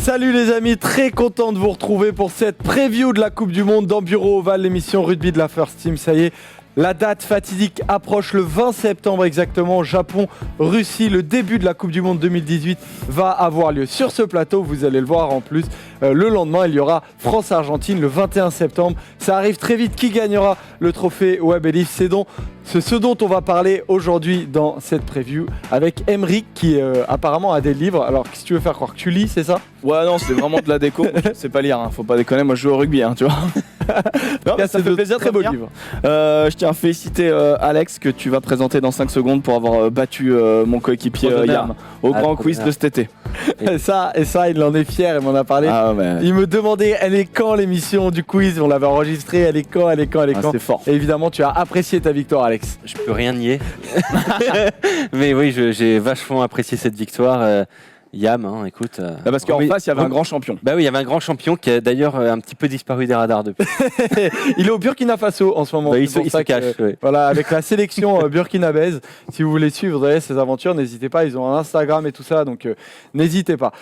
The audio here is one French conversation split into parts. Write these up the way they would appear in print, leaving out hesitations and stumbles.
Salut les amis, très content de vous retrouver pour cette preview de la Coupe du Monde dans Bureau Oval, l'émission rugby de la First Team. Ça y est, la date fatidique approche le 20 septembre exactement. Japon, Russie, le début de la Coupe du Monde 2018 va avoir lieu. Sur ce plateau, vous allez le voir en plus, le lendemain, il y aura France-Argentine le 21 septembre. Ça arrive très vite. Qui gagnera le trophée Webb Ellis? C'est ce dont on va parler aujourd'hui dans cette preview avec Emeric qui apparemment a des livres. Alors, qu'est-ce que tu veux faire croire que tu lis, c'est ça? Ouais, non, c'est vraiment de la déco. C'est pas lire, hein. Faut pas déconner. Moi, je joue au rugby, hein, tu vois. Non, mais ça fait plaisir. Très beau livre. Je tiens à féliciter Alex que tu vas présenter dans 5 secondes pour avoir battu mon coéquipier Yam au grand quiz de cet été. Et ça, il en est fier, il m'en a parlé. Ah, ouais. Il me demandait, elle est quand l'émission du quiz? On l'avait enregistrée, elle est quand? C'est fort. Et évidemment, tu as apprécié ta victoire, Alex. Je peux rien nier. Mais oui, j'ai vachement apprécié cette victoire. Yam, hein, écoute. Parce qu'en face, il y avait un grand champion. Bah oui, il y avait un grand champion qui a d'ailleurs un petit peu disparu des radars depuis. Il est au Burkina Faso en ce moment. Bah, il se cache. Oui. Voilà, avec la sélection burkinabèse. Si vous voulez suivre ses aventures, n'hésitez pas. Ils ont un Instagram et tout ça, donc n'hésitez pas.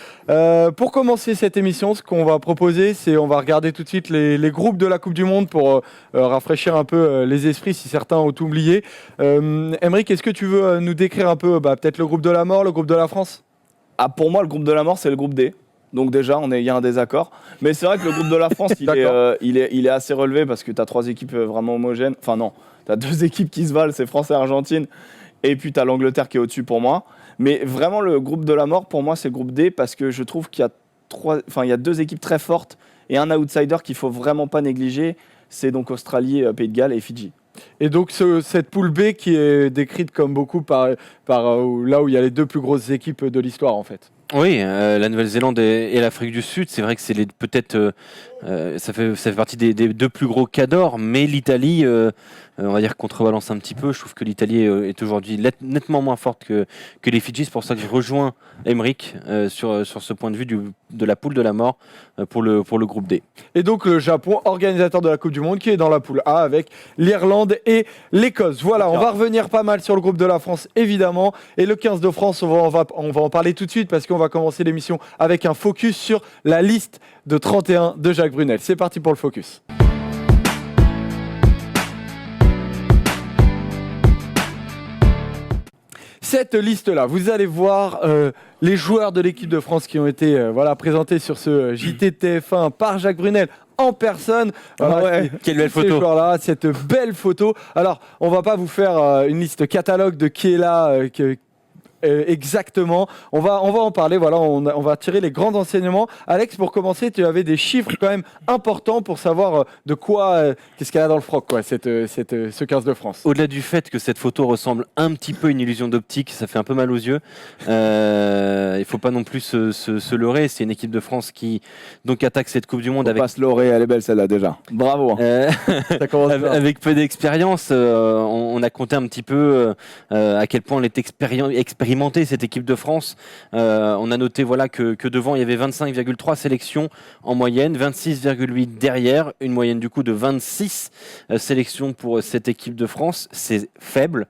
Pour commencer cette émission, ce qu'on va proposer, c'est on va regarder tout de suite les groupes de la Coupe du Monde pour rafraîchir un peu les esprits si certains ont oublié. Emeric, est-ce que tu veux nous décrire un peu peut-être le groupe de la mort, le groupe de la France? Pour moi, le groupe de la mort, c'est le groupe D. Donc déjà, il y a un désaccord. Mais c'est vrai que le groupe de la France, il est assez relevé parce que tu as 3 équipes vraiment homogènes. Enfin non, tu as 2 équipes qui se valent, c'est France et Argentine. Et puis tu as l'Angleterre qui est au-dessus pour moi. Mais vraiment, le groupe de la mort, pour moi, c'est le groupe D parce que je trouve qu'il y a 2 équipes très fortes et un outsider qu'il ne faut vraiment pas négliger. C'est donc Australie, Pays de Galles et Fidji. Et donc cette poule B qui est décrite comme beaucoup par là où il y a les 2 plus grosses équipes de l'histoire en fait. Oui, la Nouvelle-Zélande et l'Afrique du Sud, c'est vrai que c'est peut-être ça fait partie des 2 plus gros cadors, mais l'Italie, on va dire contrebalance un petit peu. Je trouve que l'Italie est aujourd'hui nettement moins forte que les Fidji. C'est pour ça que je rejoins Emeric sur ce point de vue de la poule de la mort pour le groupe D. Et donc le Japon, organisateur de la Coupe du Monde, qui est dans la poule A avec l'Irlande et l'Écosse. Voilà, on va revenir pas mal sur le groupe de la France évidemment. Et le 15 de France, on va en parler tout de suite parce qu'on va commencer l'émission avec un focus sur la liste de 31 de Jacques Brunel. C'est parti pour le focus. Cette liste-là, vous allez voir les joueurs de l'équipe de France qui ont été présentés sur ce JT TF1 par Jacques Brunel en personne. Quelle belle photo. Ces joueurs-là, cette belle photo. Alors, on va pas vous faire une liste catalogue de qui est là, exactement. On va en parler. Voilà, on va tirer les grands enseignements. Alex, pour commencer, tu avais des chiffres quand même importants pour savoir de quoi, qu'est-ce qu'elle a dans le froc, quoi, ce 15 de France. Au-delà du fait que cette photo ressemble un petit peu à une illusion d'optique, ça fait un peu mal aux yeux. Il faut pas non plus se leurrer. C'est une équipe de France qui donc attaque cette Coupe du Monde Faut pas se leurrer, elle est belle celle-là déjà. Bravo. Ça commence bien. Avec peu d'expérience, on a compté un petit peu à quel point elle est expérimentée cette équipe de France. On a noté que devant il y avait 25,3 sélections en moyenne, 26,8 derrière, une moyenne du coup de 26 sélections pour cette équipe de France. C'est faible,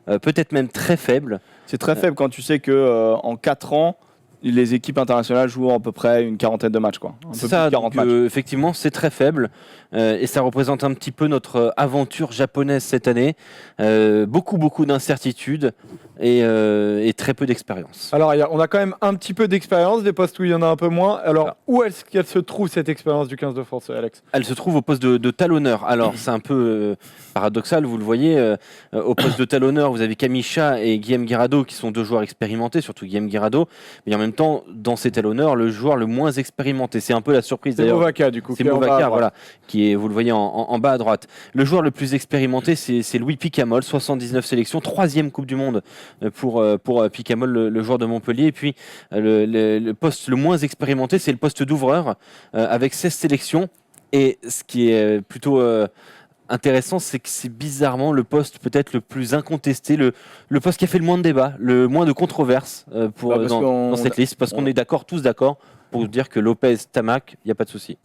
peut-être même très faible. C'est très faible quand tu sais que en 4 ans, les équipes internationales jouent à peu près une 40aine de matchs, quoi. C'est ça, donc, effectivement, c'est très faible et ça représente un petit peu notre aventure japonaise cette année. Beaucoup d'incertitudes et très peu d'expérience. Alors, on a quand même un petit peu d'expérience, des postes où il y en a un peu moins. Alors, où est-ce qu'elle se trouve cette expérience du 15 de France, Alex? Elle se trouve au poste de talonneur. Alors, c'est un peu paradoxal, vous le voyez. Au poste de talonneur, vous avez Kamisha et Guillaume Guirado qui sont 2 joueurs expérimentés, surtout Guillaume Guirado. Mais en même temps, dans ces talonneurs, le joueur le moins expérimenté, c'est un peu la surprise d'ailleurs. C'est Movaca, du coup. C'est Movaca, voilà, qui est, vous le voyez en bas à droite. Le joueur le plus expérimenté, c'est Louis Picamol, 79 sélections, 3e Coupe du Monde pour Picamol, le joueur de Montpellier. Et puis, le poste le moins expérimenté, c'est le poste d'ouvreur, avec 16 sélections. Et ce qui est plutôt intéressant, c'est que c'est bizarrement le poste peut-être le plus incontesté, le poste qui a fait le moins de débats, le moins de controverses dans cette liste, parce qu'on est tous d'accord pour dire que Lopez, Tamac, il n'y a pas de souci.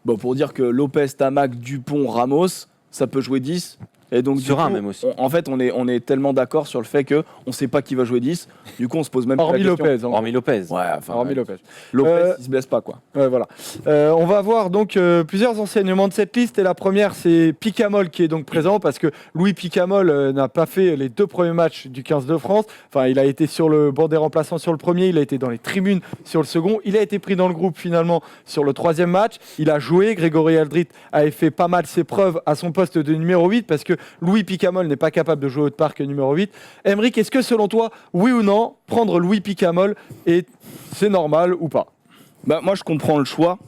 Pour dire que Lopez, Tamac, Dupont, Ramos, ça peut jouer 10. Et donc, Serein du coup, même aussi. en fait, on est tellement d'accord sur le fait qu'on ne sait pas qui va jouer 10. Du coup, on se pose même pas la Hormis question. Lopez. Hormis Lopez. Ouais, enfin, Hormis Lopez. Lopez, il se blesse pas, quoi. Ouais, voilà. On va voir donc plusieurs enseignements de cette liste. Et la première, c'est Picamol qui est donc présent parce que Louis Picamol n'a pas fait les 2 premiers matchs du 15 de France. Enfin, il a été sur le banc des remplaçants sur le premier, il a été dans les tribunes sur le second. Il a été pris dans le groupe finalement sur le 3e match. Il a joué. Grégory Aldrit avait fait pas mal ses preuves à son poste de numéro 8 parce que Louis Picamol n'est pas capable de jouer au parc numéro 8. Emeric, est-ce que selon toi, oui ou non, prendre Louis Picamol, c'est normal ou pas? Bah, moi, je comprends le choix.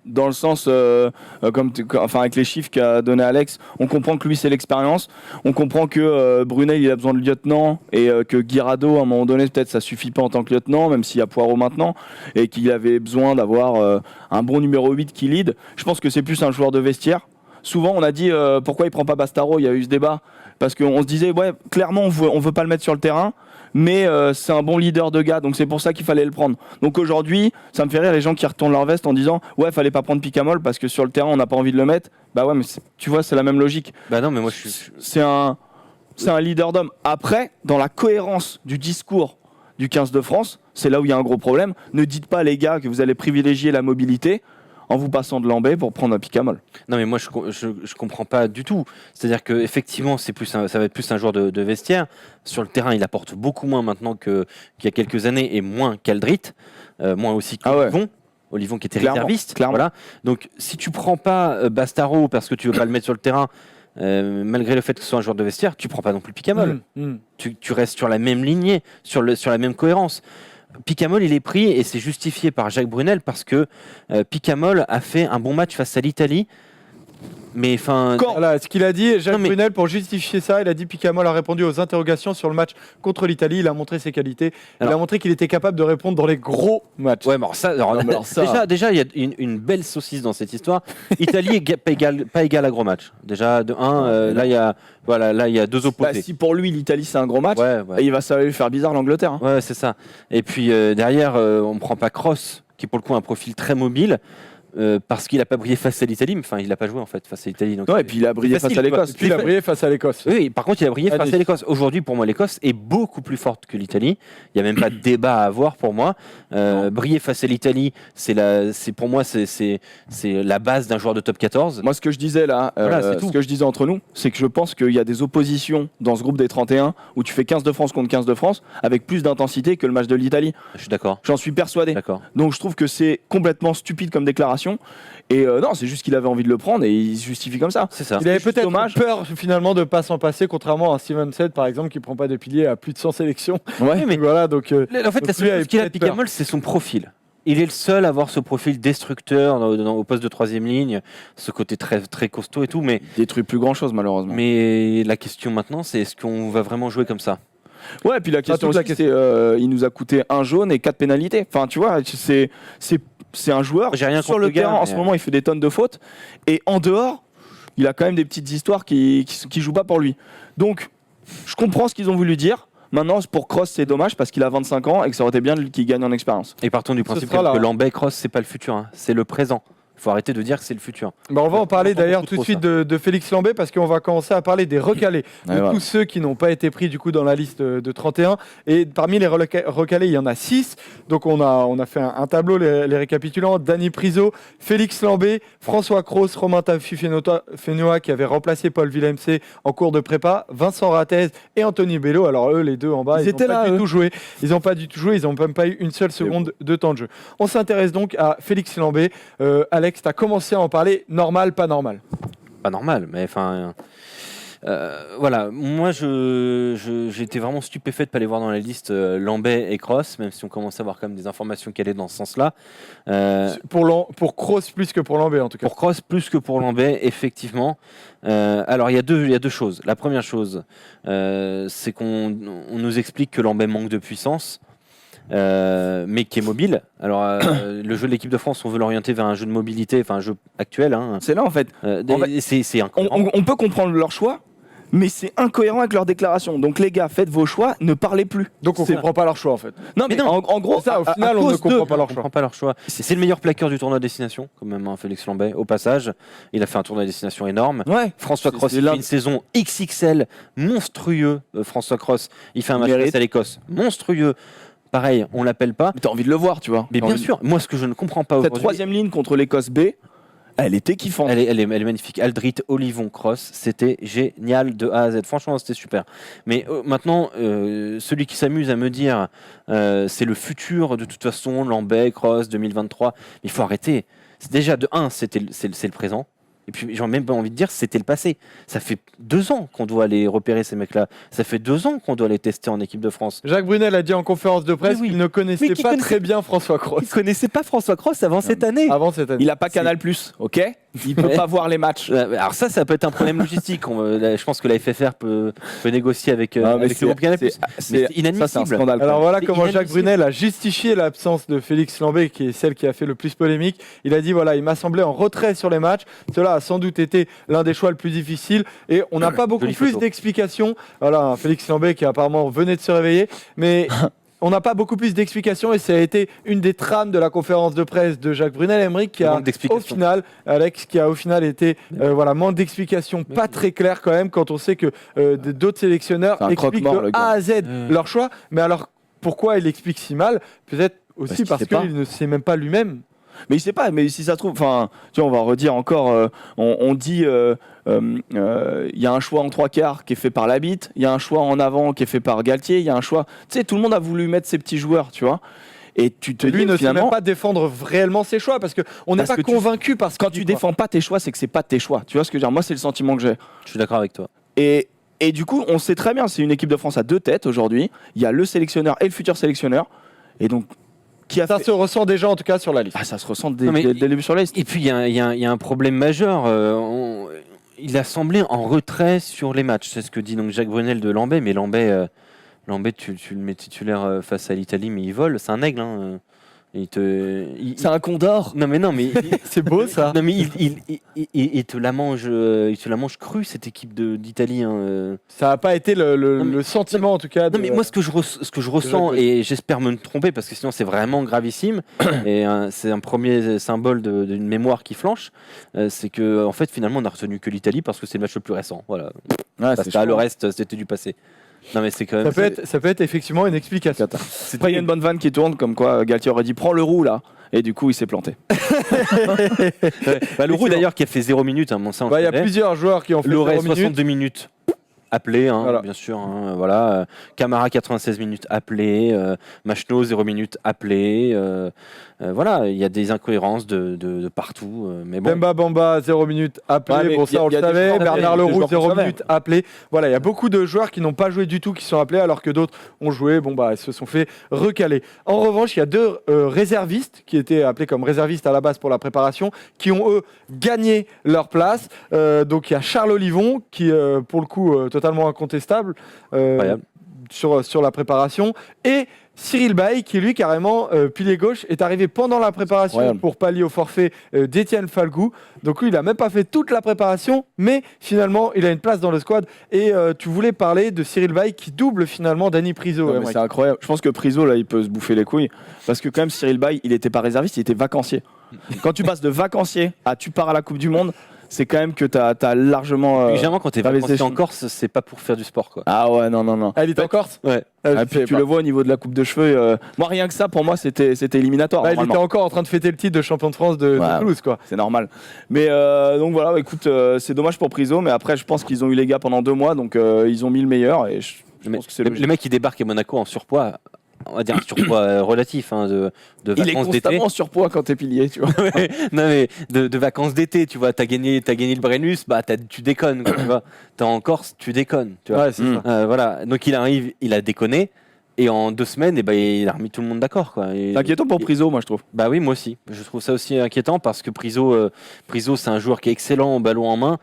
Dans le sens, avec les chiffres qu'a donné Alex, on comprend que lui c'est l'expérience, on comprend que Brunel il a besoin de lieutenant et que Guirado à un moment donné peut-être ça suffit pas en tant que lieutenant, même s'il y a Poirot maintenant, et qu'il avait besoin d'avoir un bon numéro 8 qui lead. Je pense que c'est plus un joueur de vestiaire. Souvent on a dit pourquoi il prend pas Bastaro, il y a eu ce débat, parce qu'on se disait ouais clairement on veut pas le mettre sur le terrain. Mais c'est un bon leader de gars, donc c'est pour ça qu'il fallait le prendre. Donc aujourd'hui, ça me fait rire les gens qui retournent leur veste en disant ouais, fallait pas prendre Picamol parce que sur le terrain on n'a pas envie de le mettre. Bah ouais, mais tu vois, c'est la même logique. Bah non, mais moi c'est un leader d'homme. Après, dans la cohérence du discours du 15 de France, c'est là où il y a un gros problème. Ne dites pas les gars que vous allez privilégier la mobilité en vous passant de Lambé pour prendre un Picamol. Non mais moi je comprends pas du tout. C'est-à-dire que effectivement ça va être plus un joueur de vestiaire. Sur le terrain il apporte beaucoup moins maintenant qu'il y a quelques années et moins qu'Aldrit, moins aussi qu'Olivon. Olivon qui était réserviste. Clairement. Voilà. Donc si tu prends pas Bastaro parce que tu veux pas le mettre sur le terrain, malgré le fait que ce soit un joueur de vestiaire, tu prends pas non plus Picamol. Tu restes sur la même lignée, sur la même cohérence. Picamol, il est pris et c'est justifié par Jacques Brunel parce que Picamol a fait un bon match face à l'Italie. Mais enfin, voilà, ce qu'il a dit, Jacques Brunel, pour justifier ça, il a dit Picamol a répondu aux interrogations sur le match contre l'Italie. Il a montré ses qualités. Il a montré qu'il était capable de répondre dans les gros matchs. Ouais, déjà, il y a une belle saucisse dans cette histoire. Italie pas égal à gros match. Déjà, de 1, là, il y a 2 opposés. Bah, si pour lui, l'Italie, c'est un gros match, ça va lui faire bizarre l'Angleterre. Hein. Ouais, c'est ça. Et puis derrière, on ne prend pas Kroos, qui pour le coup a un profil très mobile. Parce qu'il n'a pas brillé face à l'Italie, mais enfin il n'a pas joué en fait face à l'Italie. Non, et puis il a brillé face à l'Écosse. Il a brillé face à l'Écosse. Oui, par contre il a brillé face à l'Écosse. Aujourd'hui, pour moi, l'Écosse est beaucoup plus forte que l'Italie. Il n'y a même pas de débat à avoir pour moi. Briller face à l'Italie, c'est pour moi c'est la base d'un joueur de top 14. Moi, ce que je disais là, ce que je disais entre nous, c'est que je pense qu'il y a des oppositions dans ce groupe des 31 où tu fais 15 de France contre 15 de France avec plus d'intensité que le match de l'Italie. Je suis d'accord. J'en suis persuadé. D'accord. Donc je trouve que c'est complètement stupide comme déclaration. Et non, c'est juste qu'il avait envie de le prendre et il se justifie comme ça. C'est ça. Il avait peut-être peur finalement de ne pas s'en passer, contrairement à Steven Sedd par exemple qui ne prend pas de pilier à plus de 100 sélections. Ouais, mais voilà, donc, en fait, la seule chose qu'il a Picamol, c'est son profil. Il est le seul à avoir ce profil destructeur au poste de 3e ligne, ce côté très, très costaud et tout. Mais il détruit plus grand chose malheureusement. Mais la question maintenant, c'est est-ce qu'on va vraiment jouer comme ça? Ouais, et puis la question aussi, c'est il nous a coûté 1 jaune et 4 pénalités. Enfin, tu vois, c'est un joueur sur le terrain en ce moment, il fait des tonnes de fautes et en dehors, il a quand même des petites histoires qui jouent pas pour lui. Donc, je comprends ce qu'ils ont voulu dire. Maintenant, pour Kroos, c'est dommage parce qu'il a 25 ans et que ça aurait été bien qu'il gagne en expérience. Et partons du principe que Lambé, Kroos, c'est pas le futur, hein, c'est le présent. Il faut arrêter de dire que c'est le futur. Bah on va en parler d'ailleurs tout de suite de Félix Lambé parce qu'on va commencer à parler des recalés, tous ceux qui n'ont pas été pris du coup dans la liste de 31. Et parmi les recalés, il y en a 6. Donc on a fait un tableau, les récapitulants. Dani Priso, Félix Lambé, François Kroos, Romain Tafi-Fenoa qui avait remplacé Paul Villemc en cours de prépa, Vincent Rattez et Anthony Bello. Alors eux, les deux en bas, ils n'ont pas du tout joué. Ils n'ont pas du tout joué, ils n'ont même pas eu une seule seconde de temps de jeu. On s'intéresse donc à Félix Lambé. Alex, tu as commencé à en parler, normal, pas normal? Pas normal, mais enfin... voilà, moi j'étais vraiment stupéfait de ne pas les voir dans la liste Lambé et Kroos, même si on commence à avoir quand même des informations qui allaient dans ce sens-là. Pour Kroos plus que pour Lambé en tout cas. Pour Kroos plus que pour Lambé, effectivement. Alors il y a deux choses. La première chose, c'est qu'on nous explique que Lambé manque de puissance. Mais qui est mobile. Alors, le jeu de l'équipe de France, on veut l'orienter vers un jeu de mobilité, enfin un jeu actuel. Hein. C'est là en fait. C'est incohérent. On peut comprendre leur choix, mais c'est incohérent avec leurs déclarations. Donc les gars, faites vos choix, ne parlez plus. Donc on comprend pas leur choix en fait. Non, mais en gros, ça, au final, on ne comprend pas leur choix. Pas leur choix. C'est le meilleur plaqueur du tournoi destination, quand même, hein, Félix Lambet. Au passage, il a fait un tournoi destination énorme. Ouais. François Cross, il fait une saison XXL, monstrueux. François Cross, il fait un match face à l'Écosse, monstrueux. Pareil, on l'appelle pas. Mais t'as envie de le voir, tu vois. Mais bien sûr, moi ce que je ne comprends pas cette aujourd'hui. troisième ligne contre l'Écosse B, elle était kiffante. Elle est magnifique. Aldrit, Olivon, Cross, c'était génial de A à Z. Franchement, c'était super. Mais maintenant, celui qui s'amuse à me dire c'est le futur de toute façon, Lambet, Cross, 2023, il faut arrêter. C'est déjà de 1, c'est le présent. Et puis, j'ai même pas envie de dire c'était le passé. Ça fait 2 ans qu'on doit aller repérer ces mecs-là. Ça fait 2 ans qu'on doit les tester en équipe de France. Jacques Brunel a dit en conférence de presse qu'il ne connaissait pas très bien François Cross. Il connaissait pas François Cross avant cette année. Il a pas Canal+, ok. Il peut pas voir les matchs. Alors ça peut être un problème logistique. Je pense que la FFR peut négocier avec le groupe Canal+. C'est inadmissible. Ça, c'est un scandale. Alors voilà comment Jacques Brunel a justifié l'absence de Félix Lambet, qui est celle qui a fait le plus polémique. Il a dit voilà, il m'a semblé en retrait sur les matchs. Cela a sans doute été l'un des choix le plus difficiles et on n'a pas beaucoup plus d'explications. Voilà, Félix Lambet qui apparemment venait de se réveiller, mais on n'a pas beaucoup plus d'explications et ça a été une des trames de la conférence de presse de Jacques Brunel-Emery qui a au final, Alex, qui a au final été manque d'explications pas très claires quand même quand on sait que d'autres sélectionneurs expliquent de A à Z leur choix. Mais alors pourquoi il explique si mal? Peut-être aussi parce qu'il ne sait même pas lui-même. Mais il sait pas, mais si ça se trouve, enfin, tu vois, on va redire encore, on dit, il y a un choix en 3/4 qui est fait par Labitte, il y a un choix en avant qui est fait par Galtier, il y a un choix, tu sais, tout le monde a voulu mettre ses petits joueurs, tu vois. Et tu te lui dis, ne finalement, sait même pas défendre réellement ses choix parce qu'on n'est pas convaincu parce que quand tu défends pas tes choix, c'est que c'est pas tes choix. Tu vois ce que je veux dire? Moi, c'est le sentiment que j'ai. Je suis d'accord avec toi. Et du coup, on sait très bien, c'est une équipe de France à 2 têtes aujourd'hui. Il y a le sélectionneur et le futur sélectionneur. Et donc, ça se ressent déjà en tout cas sur la liste. Ah, ça se ressent dès le début sur la liste. Et puis il y a un problème majeur. Il a semblé en retrait sur les matchs. C'est ce que dit donc Jacques Brunel de Lambet. Mais Lambet, tu le mets titulaire face à l'Italie, mais il vole. C'est un aigle. Hein. C'est un condor. Non mais c'est beau ça. Non mais il te la mange crue cette équipe d'Italie. Hein. Ça n'a pas été le sentiment en tout cas. Non mais moi ce que je ressens et j'espère me tromper parce que sinon c'est vraiment gravissime et c'est un premier symbole d'une mémoire qui flanche. C'est que en fait finalement on a retenu que l'Italie parce que c'est le match le plus récent. Voilà. Parce que le reste c'était du passé. Non mais c'est quand même. Ça peut être effectivement une explication. C'est pas, il y a une bonne vanne qui tourne comme quoi Galtier aurait dit prends le roux là et du coup il s'est planté. Le roux d'ailleurs qui a fait 0 minutes hein, ça il y a plusieurs joueurs qui ont fait 0 minutes. 62 minutes appelé hein, bien sûr hein, voilà Camara 96 minutes appelé Machno 0 minutes appelé voilà il y a des incohérences de partout mais bon. Demba Bamba 0 minutes appelé bon ça on le savait. Bernard Leroux 0 minutes appelé. Voilà il y a beaucoup de joueurs qui n'ont pas joué du tout qui sont appelés alors que d'autres ont joué ils se sont fait recaler. En revanche il y a 2 réservistes qui étaient appelés comme réservistes à la base pour la préparation qui ont eux gagné leur place. Donc il y a Charles Olivon qui pour le coup totalement incontestable sur la préparation et Cyril Baye qui lui carrément pilier gauche est arrivé pendant la préparation pour pallier au forfait d'Étienne Falgou. Donc lui il a même pas fait toute la préparation mais finalement il a une place dans le squad et tu voulais parler de Cyril Baye qui double finalement Dani Priso. C'est incroyable. Je pense que Priso là il peut se bouffer les couilles parce que quand même Cyril Baye il était pas réserviste, il était vacancier. Quand tu passes de vacancier à tu pars à la Coupe du Monde, c'est quand même que t'as largement. Généralement, quand t'es vacancier en Corse, c'est pas pour faire du sport, quoi. Ah ouais, non. Elle est en Corse. Ouais. Puis tu le vois au niveau de la coupe de cheveux. Moi, rien que ça, pour moi, c'était éliminatoire. Il était encore en train de fêter le titre de champion de France de Toulouse, quoi. C'est normal. Mais donc voilà, écoute, c'est dommage pour Priso, mais après, je pense qu'ils ont eu les gars pendant 2 mois, donc ils ont mis le meilleur. Et je pense que c'est le mec qui débarque à Monaco en surpoids. On va dire un surpoids relatif de vacances d'été. Il est constamment en surpoids quand t'es pilier, tu vois. Non mais de vacances d'été, tu vois, t'as gagné le Brennus, tu déconnes, quoi, tu vois. T'es en Corse, tu déconnes, tu vois. Ouais, c'est ça. Voilà, donc il arrive, il a déconné et en 2 semaines, il a remis tout le monde d'accord, quoi. C'est inquiétant pour Priso, moi je trouve. Bah oui, moi aussi. Je trouve ça aussi inquiétant parce que Priso, c'est un joueur qui est excellent au ballon en main.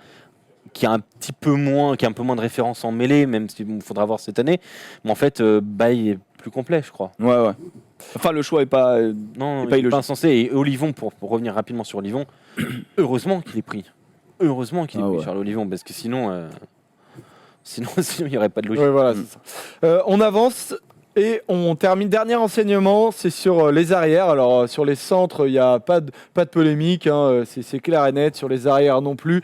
Qui a un peu moins de références en mêlée, même s'il faudra voir cette année. Mais en fait, Baye est plus complet, je crois. Ouais. Enfin, le choix est pas. Non, il est pas insensé. Et Olivon, pour revenir rapidement sur Olivon, heureusement qu'il est pris. Heureusement qu'il est pris, Charles Olivon, parce que sinon. Sinon, il n'y aurait pas de logique. Ouais, voilà, c'est ça. On avance. Et on termine, dernier enseignement, c'est sur les arrières. Alors sur les centres, il n'y a pas de polémique, hein, c'est clair et net. Sur les arrières non plus,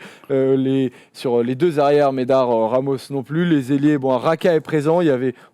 sur les deux arrières, Médard, Ramos non plus. Les ailiers, bon, Raka est présent,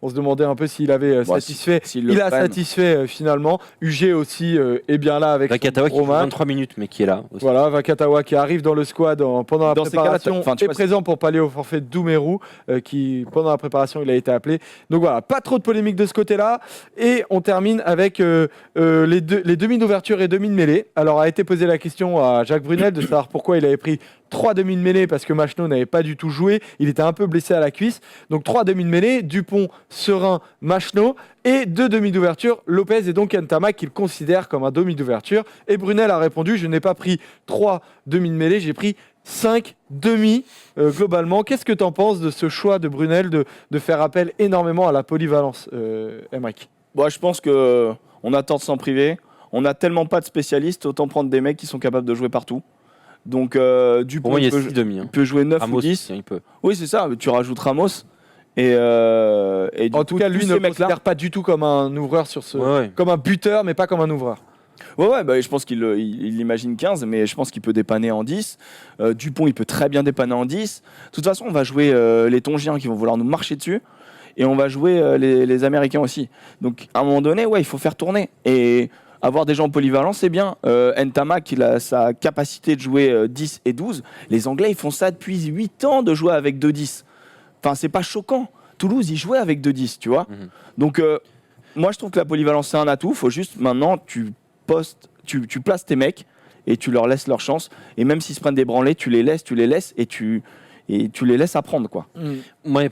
on se demandait un peu s'il avait satisfait. Il a satisfait finalement. UG aussi est bien là avec Vakatawa qui joue 23 minutes mais qui est là aussi. Voilà, Vakatawa qui arrive dans le squad pendant la préparation, est présent pour pallier au forfait de Doumerou, qui pendant la préparation il a été appelé. Donc voilà, pas trop de polémique de ce côté-là. Et on termine avec les demi d'ouverture et demi de mêlée. Alors a été posée la question à Jacques Brunel de savoir pourquoi il avait pris 3 demi de mêlée, parce que Machenaud n'avait pas du tout joué. Il était un peu blessé à la cuisse. Donc 3 demi de mêlée, Dupont, Serein, Machenaud. Et 2 demi d'ouverture, Lopez et donc Ntamak qu'il considère comme un demi d'ouverture. Et Brunel a répondu, je n'ai pas pris 3 demi de mêlée, j'ai pris 5 demi globalement. Qu'est-ce que tu en penses de ce choix de Brunel de faire appel énormément à la polyvalence, Emric? Je pense qu'on a tort de s'en priver. On n'a tellement pas de spécialistes, autant prendre des mecs qui sont capables de jouer partout. Donc Dupont peut jouer 9 Ramos, ou 10. Il peut. Oui, c'est ça, tu rajoutes Ramos. Et en tout cas, lui ne considère pas du tout comme un ouvreur comme un buteur, mais pas comme un ouvreur. Je pense qu'il imagine 15, mais je pense qu'il peut dépanner en 10. Dupont, il peut très bien dépanner en 10. De toute façon, on va jouer les Tongiens qui vont vouloir nous marcher dessus. Et on va jouer les Américains aussi. Donc, à un moment donné, il faut faire tourner. Et avoir des gens polyvalents, c'est bien. Ntamak, il a sa capacité de jouer 10 et 12. Les Anglais, ils font ça depuis 8 ans de jouer avec 2-10. Enfin, c'est pas choquant. Toulouse, ils jouaient avec 2-10, tu vois. Donc, moi, je trouve que la polyvalence, c'est un atout. Il faut juste, maintenant, tu places tes mecs et tu leur laisses leur chance. Et même s'ils se prennent des branlées, tu les laisses et tu les laisses apprendre, quoi.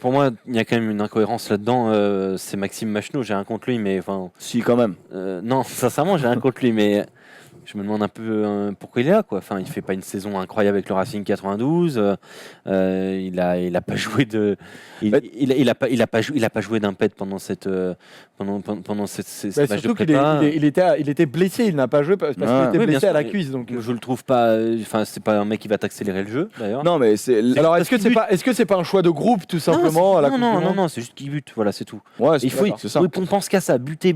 Pour moi, il y a quand même une incohérence là-dedans. C'est Maxime Machenaud, j'ai rien contre lui, mais enfin. Si, quand même. Non, sincèrement, j'ai rien contre lui, mais je me demande un peu pourquoi il est là, quoi. Enfin, il fait pas une saison incroyable avec le Racing 92. Il a pas joué de. Il a pas joué d'impète pendant cette match de prépa. Il était blessé, il n'a pas joué parce qu'il était blessé à la cuisse. Donc je le trouve pas. Enfin, c'est pas un mec qui va t'accélérer le jeu, d'ailleurs. Non, mais c'est. Alors, est-ce que c'est pas un choix de groupe, tout simplement, à la Coupe du Monde ? Non, c'est juste qu'il bute. Voilà, c'est tout. Ouais, On pense qu'à ça, buter.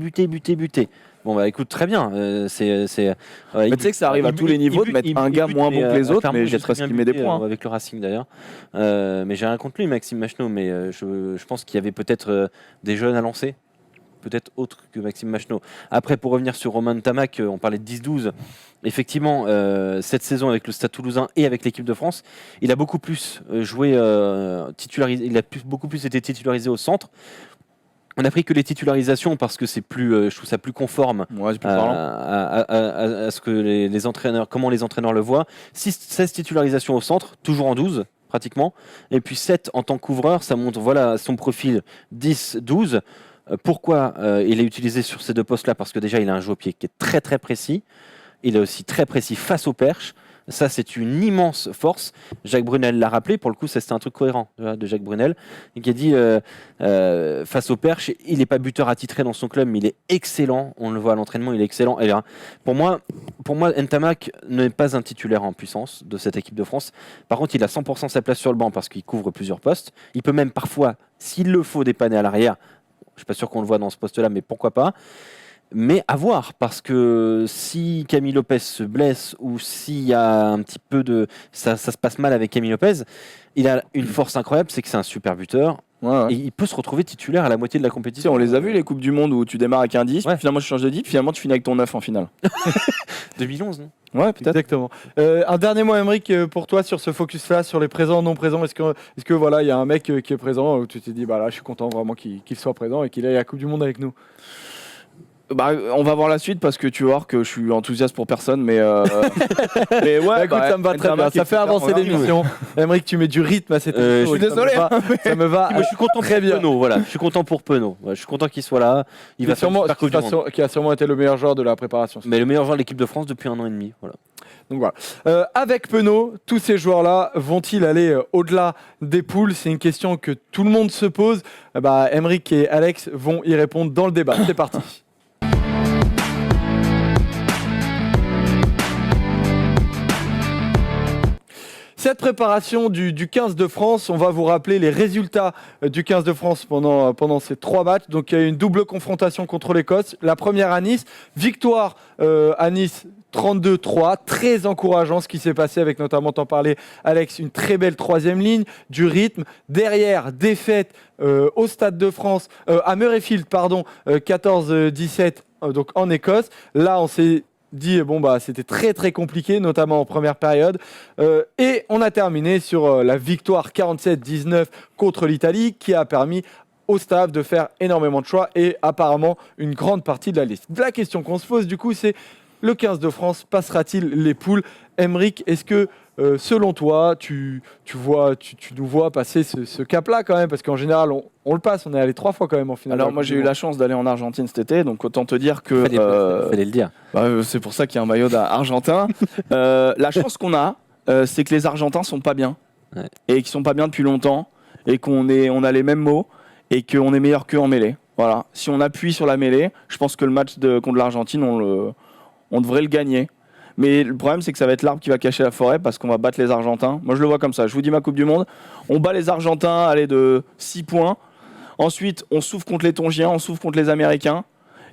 Bon, écoute, très bien. Tu sais que ça arrive à tous les niveaux de mettre un gars moins bon que les autres, mais j'ai presque qu'il met des points. Avec le Racing d'ailleurs. Mais j'ai rien contre lui, Maxime Machenaud. Mais je pense qu'il y avait peut-être des jeunes à lancer. Peut-être autres que Maxime Machenaud. Après, pour revenir sur Romain Ntamak, on parlait de 10-12. Effectivement, cette saison avec le Stade Toulousain et avec l'équipe de France, il a beaucoup plus joué titularisé. Il a beaucoup plus été titularisé au centre. On a pris que les titularisations parce que c'est plus, je trouve ça plus conforme à ce que les entraîneurs, comment les entraîneurs le voient. 16 titularisations au centre, toujours en 12 pratiquement, et puis 7 en tant qu'ouvreur, ça montre son profil 10-12. Pourquoi il est utilisé sur ces deux postes-là? Parce que déjà il a un jeu au pied qui est très très précis, il est aussi très précis face aux perches. Ça, c'est une immense force. Jacques Brunel l'a rappelé. Pour le coup, ça, c'était un truc cohérent de Jacques Brunel, qui a dit face aux perches, il n'est pas buteur attitré dans son club, mais il est excellent. On le voit à l'entraînement, il est excellent. Et là, pour moi, Ntamak n'est pas un titulaire en puissance de cette équipe de France. Par contre, il a 100% sa place sur le banc parce qu'il couvre plusieurs postes. Il peut même parfois, s'il le faut, dépanner à l'arrière. Je ne suis pas sûr qu'on le voit dans ce poste-là, mais pourquoi pas. Mais à voir, parce que si Camille Lopez se blesse ou s'il y a un petit peu de... Ça se passe mal avec Camille Lopez, il a une force incroyable, c'est que c'est un super buteur. Et il peut se retrouver titulaire à la moitié de la compétition. On les a vus, les Coupes du Monde où tu démarres avec un 10, puis finalement tu changes de 10, finalement tu finis avec ton 9 en finale. 2011, non ? Ouais, peut-être. Exactement. Un dernier mot, Emric, pour toi sur ce focus-là, sur les présents, non présents. Est-ce que voilà, il y a un mec qui est présent où tu t'es dit, bah là, je suis content vraiment qu'il soit présent et qu'il aille à la Coupe du Monde avec nous? On va voir la suite parce que tu vois que je suis enthousiaste pour personne, mais ouais, écoute, ça me va très bien, ça fait avancer l'émission. Emric, tu mets du rythme à cette émission. Je suis désolé, ça me va. Moi, je suis content très bien. Voilà, je suis content pour Penaud. Je suis content qu'il soit là. Il va sûrement qui a sûrement été le meilleur joueur de la préparation. Mais le meilleur joueur de l'équipe de France depuis 1 an et demi. Voilà. Donc voilà. Avec Penaud, tous ces joueurs-là vont-ils aller au-delà des poules? C'est une question que tout le monde se pose. Emric et Alex vont y répondre dans le débat. C'est parti. Cette préparation du 15 de France, on va vous rappeler les résultats du 15 de France pendant ces 3 matchs. Donc il y a eu une double confrontation contre l'Écosse. La première à Nice, victoire à Nice 32-3, très encourageant ce qui s'est passé avec notamment, t'en parlais Alex, une très belle 3e ligne, du rythme. Derrière, défaite au Stade de France, à Murrayfield, 14-17 donc en Écosse. Là, on s'est dit c'était très très compliqué, notamment en première période, et on a terminé sur la victoire 47-19 contre l'Italie, qui a permis au staff de faire énormément de choix et apparemment une grande partie de la liste. La question qu'on se pose du coup, c'est le 15 de France passera-t-il les poules? Aymeric, est-ce que selon toi, tu nous vois passer ce cap-là quand même? Parce qu'en général, on le passe, on est allé 3 fois quand même en finale. Alors moi j'ai eu la chance d'aller en Argentine cet été, donc autant te dire que... Fallait le dire. C'est pour ça qu'il y a un maillot argentin. La chance qu'on a, c'est que les Argentins sont pas bien, et qu'ils sont pas bien depuis longtemps, et qu'on a les mêmes mots, et qu'on est meilleur qu'eux en mêlée. Voilà. Si on appuie sur la mêlée, je pense que le match contre l'Argentine, on devrait le gagner. Mais le problème, c'est que ça va être l'arbre qui va cacher la forêt parce qu'on va battre les Argentins. Moi, je le vois comme ça. Je vous dis ma Coupe du Monde. On bat les Argentins, allez, de 6 points. Ensuite, on souffre contre les Tongiens, on souffre contre les Américains.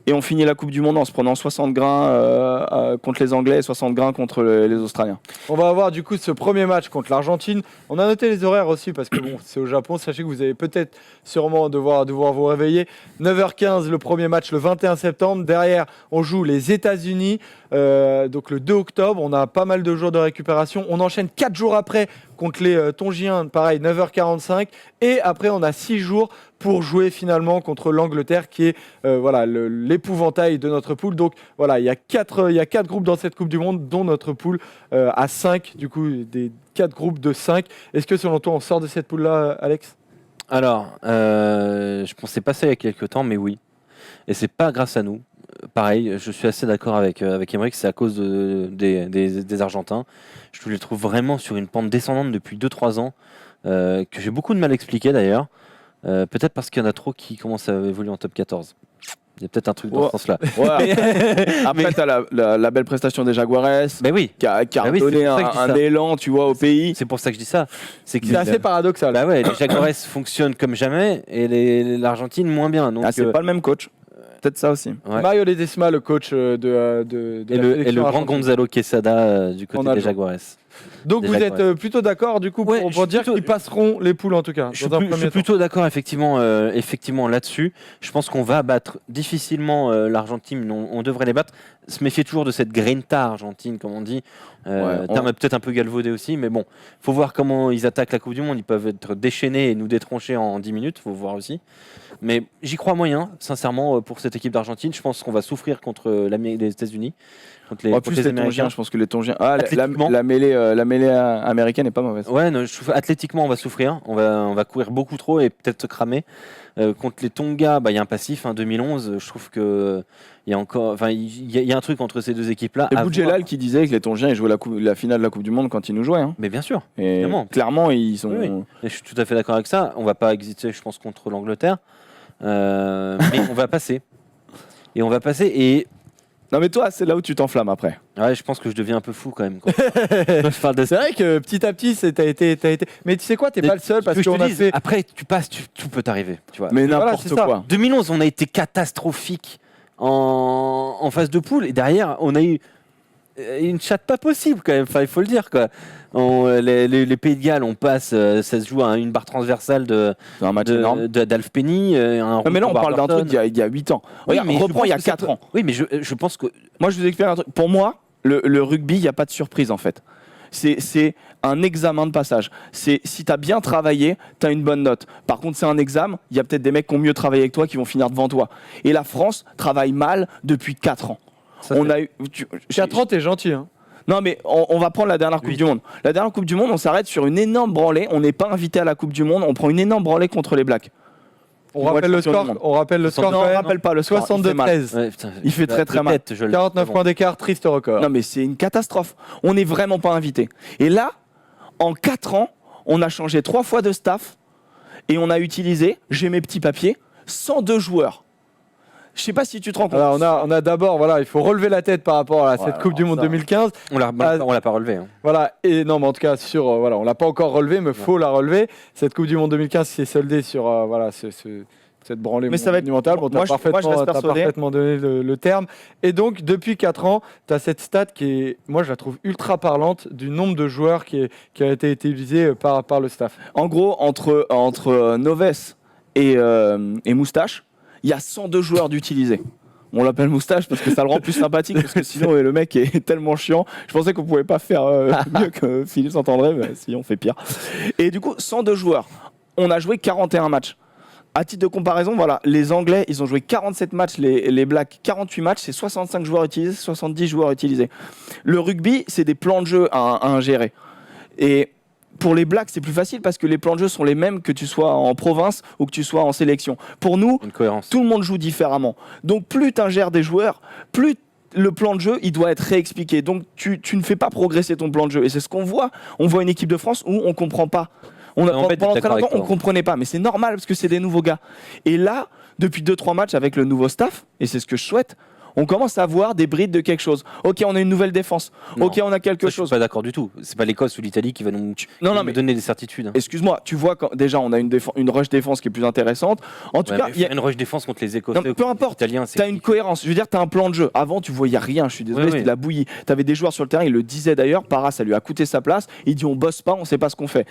Et on finit la Coupe du Monde en se prenant 60 grains contre les Anglais et 60 grains contre les Australiens. On va avoir du coup ce premier match contre l'Argentine. On a noté les horaires aussi parce que c'est au Japon. Sachez que vous allez peut-être sûrement devoir vous réveiller. 9h15 le premier match le 21 septembre. Derrière, on joue les États-Unis. Donc le 2 octobre, on a pas mal de jours de récupération. On enchaîne 4 jours après contre les Tongiens, pareil, 9h45. Et après, on a 6 jours pour jouer finalement contre l'Angleterre qui est l'épouvantail de notre poule. Donc voilà, il y a 4 groupes dans cette Coupe du Monde, dont notre poule à 5, du coup, des 4 groupes de 5. Est-ce que selon toi, on sort de cette poule-là, Alex? Alors, je pensais pas ça il y a quelques temps, mais oui. Et c'est pas grâce à nous. Pareil, je suis assez d'accord avec Aymeric, c'est à cause des Argentins. Je les trouve vraiment sur une pente descendante depuis 2-3 ans, que j'ai beaucoup de mal à expliquer d'ailleurs. Peut-être parce qu'il y en a trop qui commencent à évoluer en top 14. Il y a peut-être un truc dans ce sens-là. Ouais. Après, tu as la belle prestation des Jaguares qui a donné un élan, tu vois, au pays. C'est pour ça que je dis ça. C'est assez paradoxal. Bah ouais, les Jaguares fonctionnent comme jamais et l'Argentine moins bien. Donc, c'est pas le même coach. Peut-être ça aussi. Ouais. Mario Ledesma, le coach de et le grand Gonzalo Quesada du côté des Jaguares. Donc vous êtes plutôt d'accord du coup pour dire qu'ils passeront les poules en tout cas. Je suis plutôt d'accord effectivement là-dessus. Je pense qu'on va battre difficilement l'Argentine. On devrait les battre. Se méfier toujours de cette grinta argentine comme on dit. Terme peut-être un peu galvaudé aussi, mais bon, faut voir comment ils attaquent la Coupe du Monde. Ils peuvent être déchaînés et nous détroncher en 10 minutes. Faut voir aussi. Mais j'y crois moyen, sincèrement, pour cette équipe d'Argentine. Je pense qu'on va souffrir contre les États-Unis. Contre les Américains, je pense que les Tongiens. La mêlée américaine n'est pas mauvaise. Ouais, athlétiquement, on va souffrir. On va courir beaucoup trop et peut-être se cramer. Contre les Tonga, il y a un passif. 2011, je trouve que il y a encore, il y a un truc entre ces deux équipes-là. C'est Boudjelal qui disait que les Tongiens ils jouaient la finale de la Coupe du Monde quand ils nous jouaient. Hein. Mais bien sûr. Et clairement, ils sont. Oui. Et je suis tout à fait d'accord avec ça. On va pas exister, je pense, contre l'Angleterre, mais on va passer. Et non mais toi, c'est là où tu t'enflammes après. Ouais, je pense que je deviens un peu fou quand même. C'est vrai que petit à petit, t'as été. Mais tu sais quoi, t'es pas le seul parce qu'on a fait. Après, tu passes, tout peut t'arriver. Tu vois. Mais n'importe quoi. 2011, on a été catastrophique en phase de poule et derrière, on a eu une chatte pas possible quand même. Il faut le dire quoi. Les Pays de Galles, on passe, ça se joue à une barre transversale d'Alf Penny. Mais là, on parle d'un truc d'il y a 8 ans. Oui, on reprend il y a 4 ans. Oui, mais je pense que. Moi, je vous explique un truc. Pour moi, le rugby, il n'y a pas de surprise en fait. C'est un examen de passage. Si tu as bien travaillé, tu as une bonne note. Par contre, c'est un examen. Il y a peut-être des mecs qui ont mieux travaillé avec toi qui vont finir devant toi. Et la France travaille mal depuis 4 ans. 4 ans, t'es gentil. Hein. Non, mais on va prendre la dernière Coupe du Monde. La dernière Coupe du Monde, on s'arrête sur une énorme branlée. On n'est pas invité à la Coupe du Monde. On prend une énorme branlée contre les Blacks. On rappelle le score. Non, on rappelle pas le score. 62-13. Il fait très mal. 49 points d'écart, triste record. Non, mais c'est une catastrophe. On n'est vraiment pas invité. Et là, en 4 ans, on a changé 3 fois de staff et on a utilisé, j'ai mes petits papiers, 102 joueurs. Je sais pas si tu te rends compte. Alors on a d'abord, voilà, il faut relever la tête par rapport à cette Coupe du Monde 2015. On l'a pas relevé. Hein. Voilà, et non, mais en tout cas, voilà, on l'a pas encore relevé, mais faut la relever. Cette Coupe du Monde 2015 s'est soldée sur voilà, cette branlée monumentale. Bon, tu as parfaitement donné le terme. Et donc, depuis 4 ans, tu as cette stat qui est, moi, je la trouve ultra parlante du nombre de joueurs qui a été utilisé par le staff. En gros, entre Noves et Moustache, il y a 102 joueurs d'utilisés. On l'appelle Moustache parce que ça le rend plus sympathique, parce que sinon le mec est tellement chiant. Je pensais qu'on pouvait pas faire mieux que Philippe s'entendrait, mais si, on fait pire. Et du coup, 102 joueurs. On a joué 41 matchs. À titre de comparaison, voilà, les Anglais, ils ont joué 47 matchs, les Blacks 48 matchs, c'est 65 joueurs utilisés, 70 joueurs utilisés. Le rugby, c'est des plans de jeu à ingérer. Et pour les Blacks, c'est plus facile parce que les plans de jeu sont les mêmes que tu sois en province ou que tu sois en sélection. Pour nous, tout le monde joue différemment. Donc plus tu ingères des joueurs, plus le plan de jeu, il doit être réexpliqué. Donc tu ne fais pas progresser ton plan de jeu. Et c'est ce qu'on voit. On voit une équipe de France où on ne comprend pas. Pendant très longtemps, on ne comprenait pas. Mais c'est normal parce que c'est des nouveaux gars. Et là, depuis 2-3 matchs avec le nouveau staff, et c'est ce que je souhaite, on commence à voir des brides de quelque chose. Ok, on a une nouvelle défense. Non, ok, on a quelque chose. Je suis pas d'accord du tout. C'est pas l'Écosse ou l'Italie qui va nous donner des certitudes. Excuse-moi, tu vois déjà on a une rush défense qui est plus intéressante. En tout cas, il y a une rush défense contre les Écossais. Peu importe. Italiens, t'as une cohérence. Je veux dire, t'as un plan de jeu. Avant, tu voyais rien. Je suis désolé, c'était de la bouillie. T'avais des joueurs sur le terrain. Il le disait d'ailleurs. Parra, ça lui a coûté sa place. Il dit on bosse pas, on sait pas ce qu'on fait.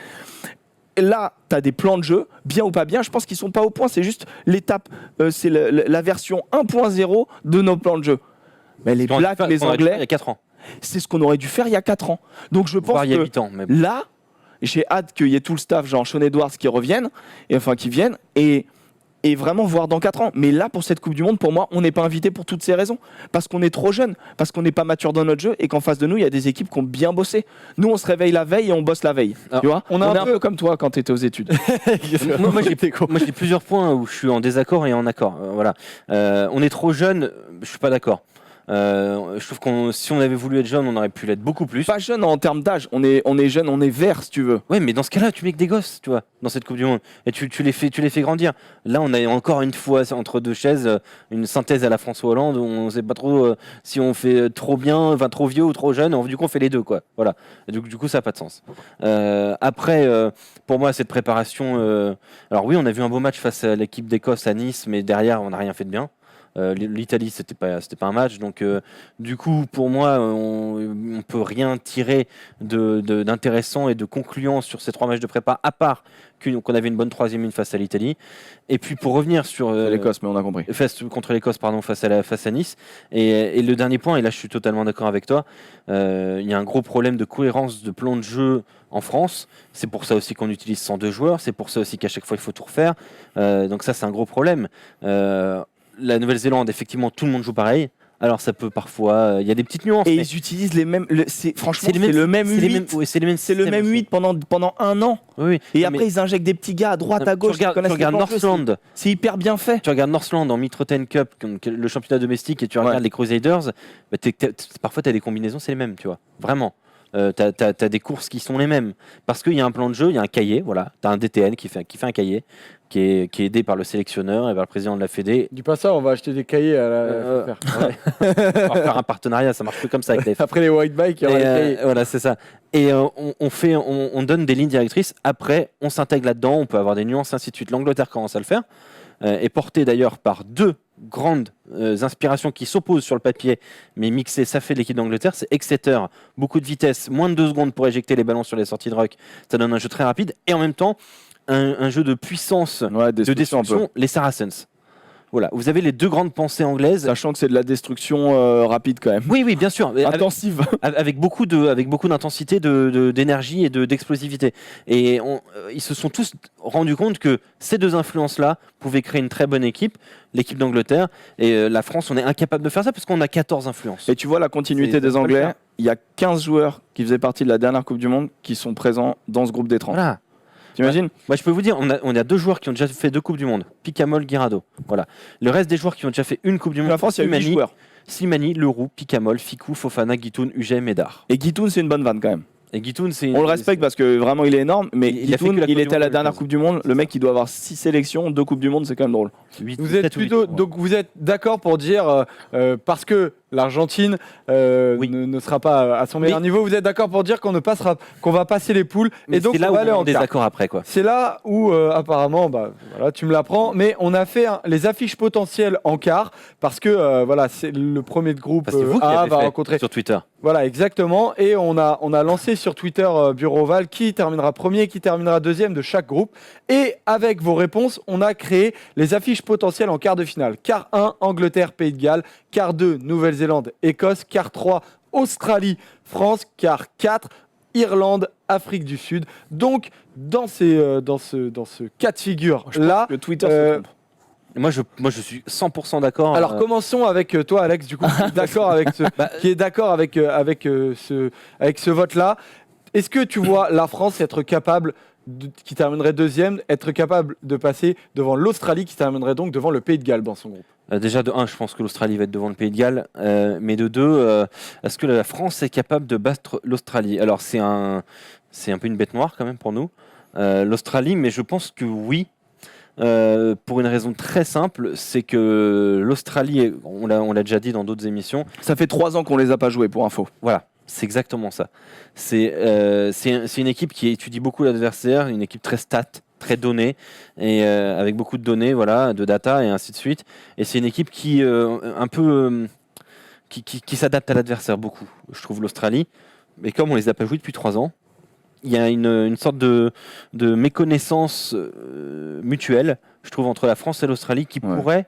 Là, tu as des plans de jeu, bien ou pas bien. Je pense qu'ils sont pas au point. C'est juste l'étape, c'est la version 1.0 de nos plans de jeu. Mais les Blacks, les Anglais, il y a 4 ans. C'est ce qu'on aurait dû faire il y a 4 ans. Donc je pense que 8 ans, mais là, j'ai hâte qu'il y ait tout le staff, genre Sean Edwards, qui viennent et vraiment voir dans 4 ans. Mais là, pour cette Coupe du Monde, pour moi, on n'est pas invité pour toutes ces raisons. Parce qu'on est trop jeune, parce qu'on n'est pas mature dans notre jeu et qu'en face de nous, il y a des équipes qui ont bien bossé. Nous, on se réveille la veille et on bosse la veille. Alors, tu vois, on est un peu comme toi quand tu étais aux études. moi, j'ai plusieurs points où je suis en désaccord et en accord. Voilà. On est trop jeune, je suis pas d'accord. Je trouve que si on avait voulu être jeune, on aurait pu l'être beaucoup plus. Pas jeune en termes d'âge, on est jeune, on est vert si tu veux. Ouais, mais dans ce cas-là, tu mets que des gosses, tu vois, dans cette Coupe du Monde, et tu les fais grandir. Là, on a encore une fois entre deux chaises une synthèse à la François Hollande où on sait pas trop si on fait trop bien, enfin trop vieux ou trop jeune. Du coup, on fait les deux, quoi. Voilà. Et du coup, ça n'a pas de sens. Après, pour moi, cette préparation. Alors oui, on a vu un beau match face à l'équipe d'Écosse à Nice, mais derrière, on n'a rien fait de bien. L'Italie, c'était pas un match, donc du coup pour moi on peut rien tirer d'intéressant et de concluant sur ces 3 matchs de prépa, à part qu'on avait une bonne 3e ligne face à l'Italie. Et puis pour revenir sur l'Écosse, mais on a compris, contre l'Écosse, pardon, face à Nice, et le dernier point, et là je suis totalement d'accord avec toi, il y a un gros problème de cohérence de plan de jeu en France. C'est pour ça aussi qu'on utilise 102 joueurs, c'est pour ça aussi qu'à chaque fois il faut tout refaire, donc ça c'est un gros problème. La Nouvelle-Zélande, effectivement, tout le monde joue pareil. Alors ça peut parfois, il y a des petites nuances. Et ils utilisent les mêmes. Franchement, c'est le même 8. C'est le même 8 pendant 1 an. Oui. Et après, ils injectent des petits gars à droite, à gauche. Tu regardes Northland. C'est hyper bien fait. Tu regardes Northland en Mitroten Cup, le championnat domestique, et tu regardes les Crusaders. Parfois, tu as des combinaisons, c'est les mêmes, tu vois. Vraiment. T'as des courses qui sont les mêmes parce qu'il y a un plan de jeu, il y a un cahier, voilà. T'as un DTN qui fait un cahier qui est aidé par le sélectionneur et par le président de la Fédé. Dis pas ça, on va acheter des cahiers à la on va faire un partenariat, ça marche plus comme ça avec les après les white bikes, il y aura les cahiers. Voilà, c'est ça. Et on donne des lignes directrices. Après, on s'intègre là-dedans, on peut avoir des nuances, ainsi de suite. L'Angleterre commence à le faire, est portée d'ailleurs par 2 grandes inspirations qui s'opposent sur le papier, mais mixées, ça fait l'équipe d'Angleterre. C'est Exeter, beaucoup de vitesse, moins de 2 secondes pour éjecter les ballons sur les sorties de ruck. Ça donne un jeu très rapide et en même temps un jeu de puissance, de destruction, les Saracens. Voilà, vous avez les 2 grandes pensées anglaises. Sachant que c'est de la destruction rapide quand même. Oui, bien sûr. Intensive. Avec beaucoup d'intensité, d'énergie et d'explosivité. Et ils se sont tous rendus compte que ces 2 influences-là pouvaient créer une très bonne équipe, l'équipe d'Angleterre. Et la France, on est incapable de faire ça parce qu'on a 14 influences. Et tu vois la continuité des Anglais, il y a 15 joueurs qui faisaient partie de la dernière Coupe du Monde qui sont présents dans ce groupe des 30. Voilà. T'imagines ? Moi, je peux vous dire, on a 2 joueurs qui ont déjà fait 2 Coupes du Monde. Picamol, Guirado. Voilà. Le reste des joueurs qui ont déjà fait une Coupe du Monde. La France, il y a 8 joueurs. Slimani, Leroux, Picamol, Ficou, Fofana, Guitoun, UGM, Médard. Et Guitoun, c'est une bonne vanne quand même. Et Guitoun, On le respecte parce que vraiment il est énorme, mais Il a fait que Guitoun, la Coupe il du était à la Monde, dernière je Coupe du Monde. Le mec, il doit avoir 6 sélections, 2 Coupes du Monde, c'est quand même drôle. Vous êtes plutôt, donc vous êtes d'accord pour dire, parce que l'Argentine ne sera pas à son meilleur niveau, vous êtes d'accord pour dire qu'on va passer les poules Mais et donc c'est là on où va aller on en est quart. désaccord après, quoi. C'est là où apparemment, voilà, tu me l'apprends, mais on a fait les affiches potentielles en quart parce que voilà, c'est le premier de groupe Parce que vous qui A avez va fait rencontrer. sur Twitter. Voilà, exactement. Et on a lancé sur Twitter Bureau Oval qui terminera premier, qui terminera deuxième de chaque groupe. Et avec vos réponses, on a créé les affiches potentielles en quart de finale. Quart 1, Angleterre, Pays de Galles. Quart 2, Nouvelle-Zélande, Écosse. Quart 3, Australie, France. Quart 4, Irlande, Afrique du Sud. Donc, dans ce cas de figure-là, Le Twitter se trompe. Moi, je suis 100% d'accord. alors commençons avec toi, Alex, du coup, qui est d'accord avec ce vote-là. Est-ce que tu vois la France être capable, qui terminerait deuxième, être capable de passer devant l'Australie, qui terminerait donc devant le Pays de Galles dans son groupe? Déjà, de 1, je pense que l'Australie va être devant le Pays de Galles. Mais de 2, est-ce que la France est capable de battre l'Australie? Alors, c'est un peu une bête noire quand même pour nous, l'Australie, mais je pense que oui. Pour une raison très simple, c'est que l'Australie, on l'a déjà dit dans d'autres émissions. Ça fait 3 ans qu'on les a pas joués, pour info. Voilà, c'est exactement ça. C'est une équipe qui étudie beaucoup l'adversaire, une équipe très stat, très donnée, et avec beaucoup de données, voilà, de data et ainsi de suite. Et c'est une équipe qui qui s'adapte à l'adversaire beaucoup. Je trouve l'Australie, mais comme on les a pas joués depuis 3 ans. Il y a une sorte de méconnaissance mutuelle, je trouve, entre la France et l'Australie qui pourrait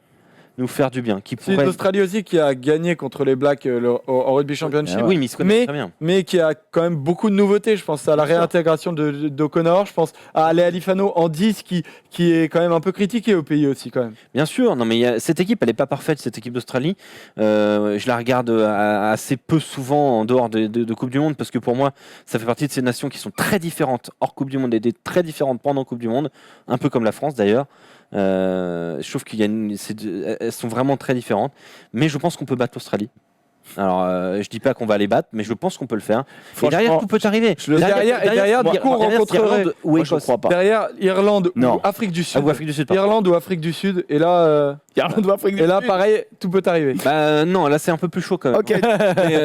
nous faire du bien. C'est l'Australie aussi qui a gagné contre les Blacks au Rugby Championship. Oui, mais ils se connaissent très bien. Mais qui a quand même beaucoup de nouveautés. Je pense à la réintégration d'O'Connor, je pense à Léa Lifano en 10 qui est quand même un peu critiqué au pays aussi quand même. Bien sûr, non, mais cette équipe, elle n'est pas parfaite, cette équipe d'Australie. Je la regarde assez peu souvent en dehors de Coupe du Monde parce que pour moi, ça fait partie de ces nations qui sont très différentes hors Coupe du Monde et très différentes pendant Coupe du Monde, un peu comme la France d'ailleurs. Je trouve elles sont vraiment très différentes, mais je pense qu'on peut battre l'Australie. Alors, je dis pas qu'on va les battre, mais je pense qu'on peut le faire. Et derrière, tout peut arriver. Derrière, du coup, on rencontrerait ou je crois pas. derrière Irlande ou Afrique du Sud. Ou Afrique du Sud. Pardon. Irlande ou Afrique du Sud. Et là, Irlande ou Afrique du Sud. Et là, pareil, tout peut arriver. Non, là c'est un peu plus chaud quand même. Ok.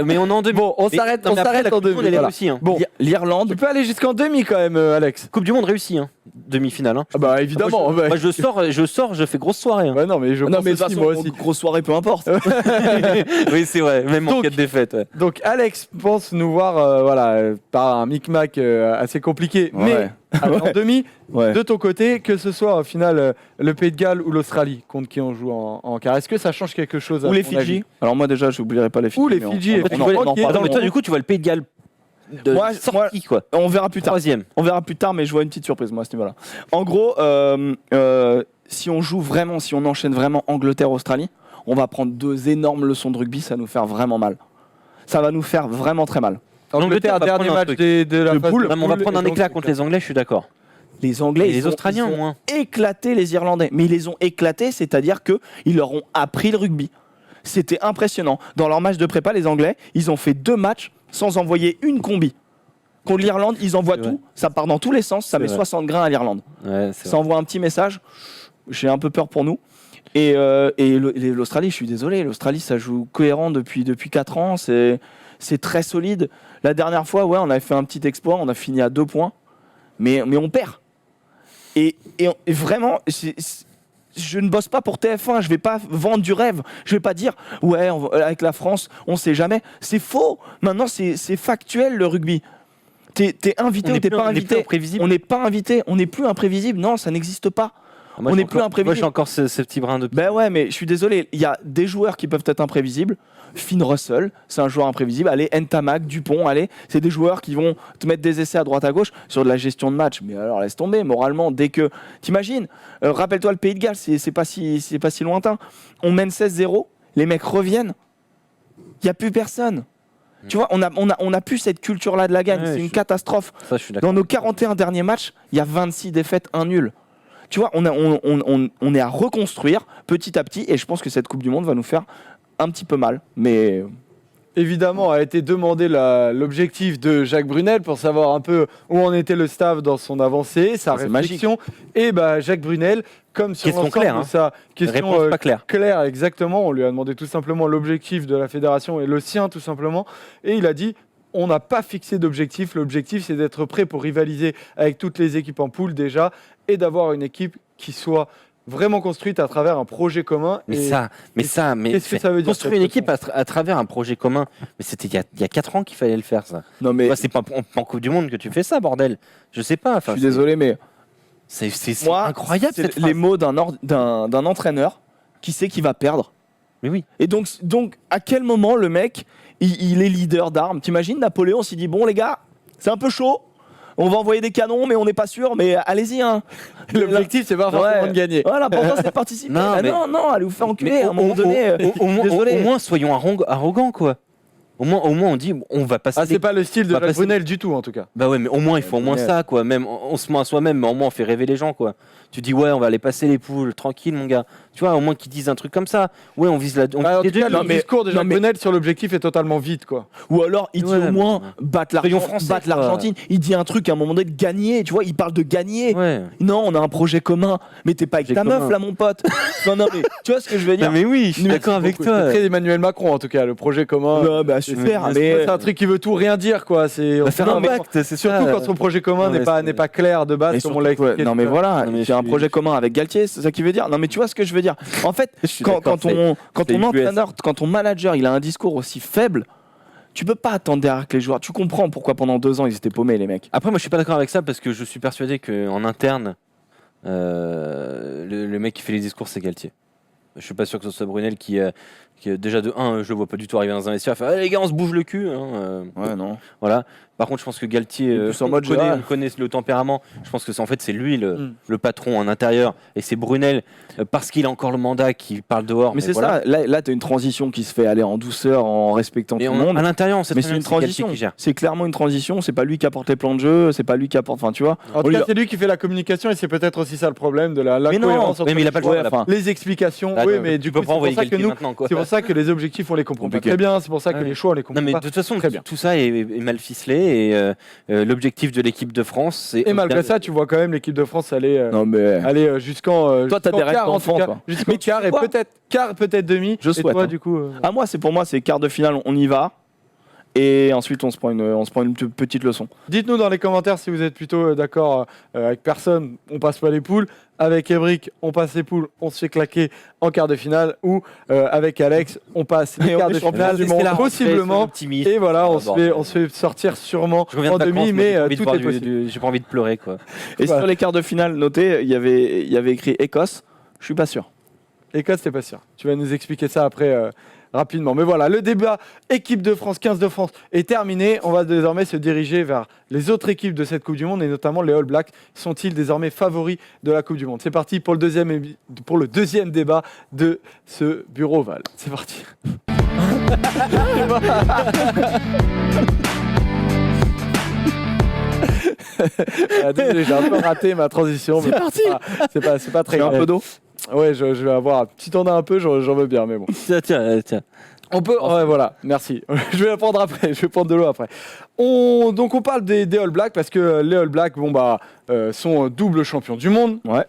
mais on est en demi. Bon, on s'arrête en demi. Voilà. Réussi, hein. Bon, l'Irlande. tu peux aller jusqu'en demi quand même, Alex. Coupe du Monde réussie, hein. Demi-finale. Hein. Ah bah évidemment. Moi, je sors, je fais grosse soirée. Hein. Ouais, non, mais je pense mais aussi, moi aussi. Grosse soirée, peu importe. Oui, c'est vrai, même en cas de défaite. Ouais. Donc Alex pense nous voir par un micmac assez compliqué, mais en demi, de ton côté, que ce soit au final le Pays de Galles ou l'Australie contre qui on joue en quart. Est-ce que ça change quelque chose ou les Fidji? Alors moi déjà, je n'oublierai pas les Fidji. Ou les Fidji. Mais toi, du coup, tu vois le Pays de Galles sorti, quoi. On verra plus tard. Troisième. On verra plus tard, mais je vois une petite surprise moi à ce niveau-là. En gros, si on joue vraiment, si on enchaîne vraiment Angleterre-Australie, on va prendre 2 énormes leçons de rugby, ça va nous faire vraiment mal. Ça va nous faire vraiment très mal. Angleterre, dernier match de la phase poule. de On va poule, prendre un et donc, éclat contre les Anglais, je suis d'accord. Les Anglais, Et les Australiens, ils ont moins. éclaté les Irlandais, mais ils les ont éclatés, c'est-à-dire que ils leur ont appris le rugby. C'était impressionnant. Dans leur match de prépa, les Anglais, ils ont fait 2 matchs sans envoyer une combi. Contre l'Irlande, ils envoient tout, ça part dans tous les sens, ça met 60 grains à l'Irlande. Ouais, ça envoie un petit message. J'ai un peu peur pour nous. Et l'Australie, je suis désolé, l'Australie, ça joue cohérent depuis 4 ans, c'est très solide. La dernière fois, on avait fait un petit exploit, on a fini à 2 points, mais on perd. Et vraiment, je ne bosse pas pour TF1, je vais pas vendre du rêve, je vais pas dire avec la France, on sait jamais. C'est faux. Maintenant, c'est factuel le rugby. T'es invité ou t'es pas invité. On n'est pas invité, on n'est plus imprévisible. Non, ça n'existe pas. Moi, on n'est plus imprévisible. Moi, j'ai encore ce petit brin de. Ben ouais, mais je suis désolé. Il y a des joueurs qui peuvent être imprévisibles. Finn Russell, c'est un joueur imprévisible. Allez, Ntamak, Dupont, c'est des joueurs qui vont te mettre des essais à droite à gauche sur de la gestion de match. Mais alors laisse tomber. Moralement, dès que t'imagines, rappelle-toi le Pays de Galles, c'est pas si lointain. On mène 16-0, les mecs reviennent. Il y a plus personne. Tu vois, on a plus cette culture-là de la gagne. C'est une catastrophe. Ça, je suis d'accord. Dans nos 41 derniers matchs, il y a 26 défaites, 1 nul. Tu vois, on est à reconstruire petit à petit, et je pense que cette Coupe du Monde va nous faire un petit peu mal. Mais évidemment, a été demandé l'objectif de Jacques Brunel pour savoir un peu où en était le staff dans son avancée, sa réflexion. Et Jacques Brunel, comme sur Question l'ensemble claire, de sa question Réponse pas claire. claire, exactement, on lui a demandé tout simplement l'objectif de la fédération et le sien tout simplement. Et il a dit, on n'a pas fixé d'objectif. L'objectif, c'est d'être prêt pour rivaliser avec toutes les équipes en poule déjà et d'avoir une équipe qui soit vraiment construite à travers un projet commun. Qu'est-ce que ça veut dire, construire une équipe à travers un projet commun? Mais c'était il y a 4 ans qu'il fallait le faire, ça. Non, mais C'est pas en Coupe du Monde que tu fais ça, bordel. Je sais pas. je suis désolé, mais C'est moi, incroyable c'est cette les phrase. mots d'un entraîneur qui sait qu'il va perdre. Mais oui. Et donc, à quel moment le mec, il est leader d'armes? T'imagines, Napoléon s'il dit, bon les gars, c'est un peu chaud, on va envoyer des canons, mais on n'est pas sûr, mais allez-y. Hein. L'objectif, c'est pas forcément de gagner. Voilà, l'important, c'est de participer. Non, allez vous faire enculer. À un moment donné, au moins, soyons arrogants, quoi. Au moins, on dit, on va passer. C'est pas le style de Jacques Brunel du tout, en tout cas. Bah ouais, mais au moins, il faut au moins ça, quoi. Même, on se ment à soi-même, mais au moins, on fait rêver les gens, quoi. Tu dis, ouais, on va aller passer les poules, tranquille, mon gars. Tu vois, au moins qu'ils disent un truc comme ça. Ouais, on vise la. En tout cas, le discours de Jacques Brunel sur l'objectif est totalement vide, quoi. Ou alors, il dit au moins battre l'Argentine. Il dit un truc à un moment donné de gagner. Tu vois, il parle de gagner. Ouais. Non, on a un projet commun. Mais t'es pas avec ta meuf, là, mon pote. Non, mais tu vois ce que je veux dire? Non, mais oui, je suis d'accord avec toi. C'est très Emmanuel Macron, en tout cas, le projet commun. Non, bah super, mais c'est un truc qui veut tout rien dire, quoi. C'est faire un pacte, c'est surtout quand son projet commun n'est pas clair de base, comme on l'a expliqué. Non, mais voilà, c'est un projet commun avec Galtier, c'est ça qui veut dire. Non, mais tu vois ce que je veux dire. En fait, quand ton entraîneur, quand ton manager, il a un discours aussi faible, tu peux pas attendre derrière que les joueurs. Tu comprends pourquoi pendant 2 ans ils étaient paumés, les mecs. Après, moi, je suis pas d'accord avec ça parce que je suis persuadé qu'en interne, le mec qui fait les discours, c'est Galtier. Je suis pas sûr que ce soit Brunel qui déjà de 1, je le vois pas du tout arriver dans un vestiaire et faire allez les gars, on se bouge le cul. Ouais, non. Voilà. Par contre, je pense que Galtier, on connaît le tempérament. Je pense que c'est lui le patron en intérieur et c'est Brunel parce qu'il a encore le mandat qui parle dehors. Mais c'est voilà. Ça. Là, t'as une transition qui se fait aller en douceur, en respectant tout le monde. À l'intérieur, mais c'est une transition. C'est clairement une transition. C'est pas lui qui apporte les plans de jeu. C'est pas lui qui apporte. Enfin, tu vois. En tout cas, c'est lui qui fait la communication et c'est peut-être aussi ça le problème de la cohérence entre mais il a pas le choix, les explications. Oui, mais du coup, c'est pour ça que les objectifs on les comprend pas très bien. C'est pour ça que les choix on les comprend pas. Non, mais de toute façon, tout ça est mal ficelé et l'objectif de l'équipe de France, c'est. Et malgré ça, tu vois quand même l'équipe de France aller jusqu'en. Toi, t'as des rêves d'enfant, toi. Jusqu'en quart et peut-être demi. Je souhaite. Toi, du coup. Pour moi, c'est quart de finale, on y va. Et ensuite, on se prend une petite leçon. Dites-nous dans les commentaires si vous êtes plutôt d'accord avec personne, on passe pas les poules. Avec Ébric, on passe les poules, on se fait claquer en quart de finale. Ou avec Alex, on passe les quarts de finale, possiblement. Et voilà, on se fait sortir sûrement en demi, mais tout est possible. J'ai pas envie de pleurer, quoi. Et sur les quarts de finale, notez, il y avait écrit Écosse. Je suis pas sûr. Écosse, t'es pas sûr. Tu vas nous expliquer ça après. Rapidement. Mais voilà, le débat équipe de France, 15 de France est terminé. On va désormais se diriger vers les autres équipes de cette Coupe du Monde et notamment les All Blacks. Sont-ils désormais favoris de la Coupe du Monde? C'est parti pour le deuxième débat de ce bureau Oval. C'est parti. Désolé, j'ai un peu raté ma transition. C'est parti. C'est pas très grave. Un peu d'eau. Ouais, je vais avoir. Si t'en as un peu, j'en veux bien, mais bon. Tiens. On peut. Ouais, voilà, merci. Je vais la prendre après. Je vais prendre de l'eau après. Donc, on parle des All Blacks parce que les All Blacks, sont double champions du monde. Ouais.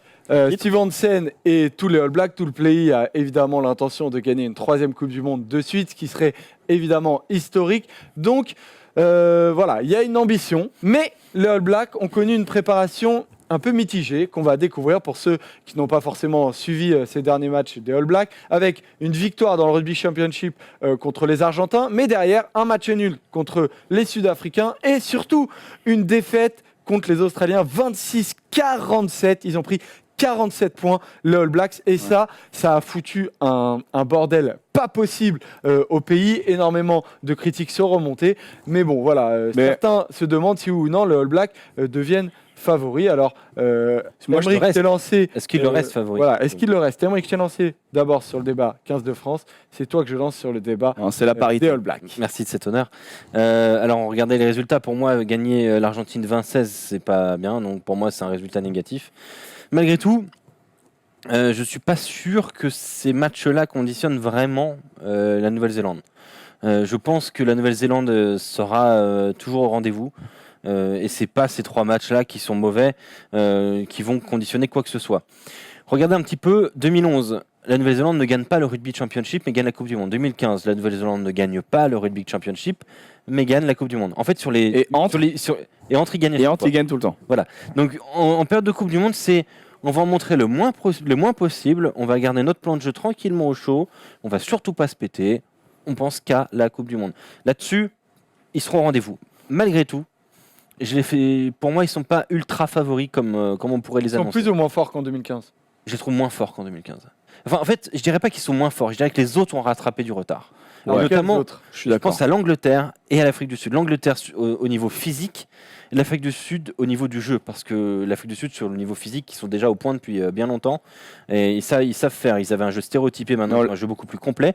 Steve Hansen et tous les All Blacks, tout le pays a évidemment l'intention de gagner une 3e Coupe du Monde de suite, ce qui serait évidemment historique. Donc, voilà, il y a une ambition, mais les All Blacks ont connu une préparation un peu mitigée qu'on va découvrir pour ceux qui n'ont pas forcément suivi ces derniers matchs des All Blacks, avec une victoire dans le Rugby Championship contre les Argentins, mais derrière un match nul contre les Sud-Africains et surtout une défaite contre les Australiens, 26-47. Ils ont pris 47 points, les All Blacks, et ça a foutu un bordel pas possible au pays. Énormément de critiques sont remontées, mais bon, voilà, certains se demandent si oui ou non les All Blacks deviennent favoris. Alors, moi, je t'ai lancé. Est-ce qu'il le reste favori? Voilà, est-ce qu'il le reste? Moi, je t'ai lancé d'abord sur le débat 15 de France. C'est toi que je lance sur le débat. C'est la parité. Des All Blacks. Merci de cet honneur. Alors, regardez les résultats. Pour moi, gagner l'Argentine 20-16, c'est pas bien. Donc, pour moi, c'est un résultat négatif. Malgré tout, je suis pas sûr que ces matchs-là conditionnent vraiment la Nouvelle-Zélande. Je pense que la Nouvelle-Zélande sera toujours au rendez-vous. Et c'est pas ces 3 matchs-là qui sont mauvais, qui vont conditionner quoi que ce soit. Regardez un petit peu, 2011, la Nouvelle-Zélande ne gagne pas le Rugby Championship, mais gagne la Coupe du Monde. 2015, la Nouvelle-Zélande ne gagne pas le Rugby Championship, mais gagne la Coupe du Monde. En fait, Et entre, il gagne. il gagne tout le temps. Donc, en période de Coupe du Monde, on va en montrer le moins possible. On va garder notre plan de jeu tranquillement au chaud. On va surtout pas se péter. On pense qu'à la Coupe du Monde. Là-dessus, ils seront au rendez-vous. Malgré tout, pour moi, ils sont pas ultra favoris comme on pourrait les annoncer. Ils sont plus ou moins forts qu'en 2015. Je les trouve moins forts qu'en 2015. Enfin, en fait, je dirais pas qu'ils sont moins forts. Je dirais que les autres ont rattrapé du retard. Ouais. Notamment, je pense à l'Angleterre et à l'Afrique du Sud. L'Angleterre au niveau physique, et l'Afrique du Sud au niveau du jeu, parce que l'Afrique du Sud sur le niveau physique, ils sont déjà au point depuis bien longtemps et ils savent faire. Ils avaient un jeu stéréotypé, maintenant un jeu beaucoup plus complet.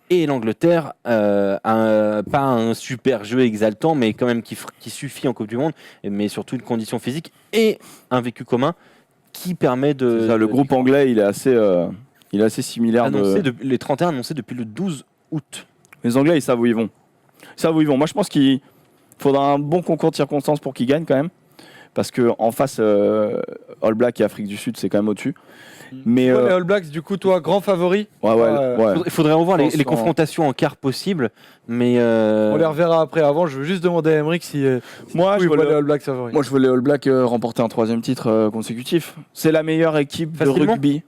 Et l'Angleterre a pas un super jeu exaltant, mais quand même qui suffit en Coupe du Monde, mais surtout une condition physique et un vécu commun qui permet de. Le groupe anglais, il est assez similaire. Les 31 annoncés depuis le 12 août. Les Anglais, ils savent où ils vont. Moi, je pense qu'il faudra un bon concours de circonstances pour qu'ils gagnent quand même. Parce qu'en face, All Black et Afrique du Sud, c'est quand même au-dessus. Mais les All Blacks, du coup, toi, grand favori. Ouais. Il faudrait revoir les confrontations en quart possibles. Mais on les reverra après. Avant, je veux juste demander à Emeric si moi, je vois les All Blacks favoris. Moi, je veux les All Blacks remporter un 3e titre consécutif. C'est la meilleure équipe de rugby.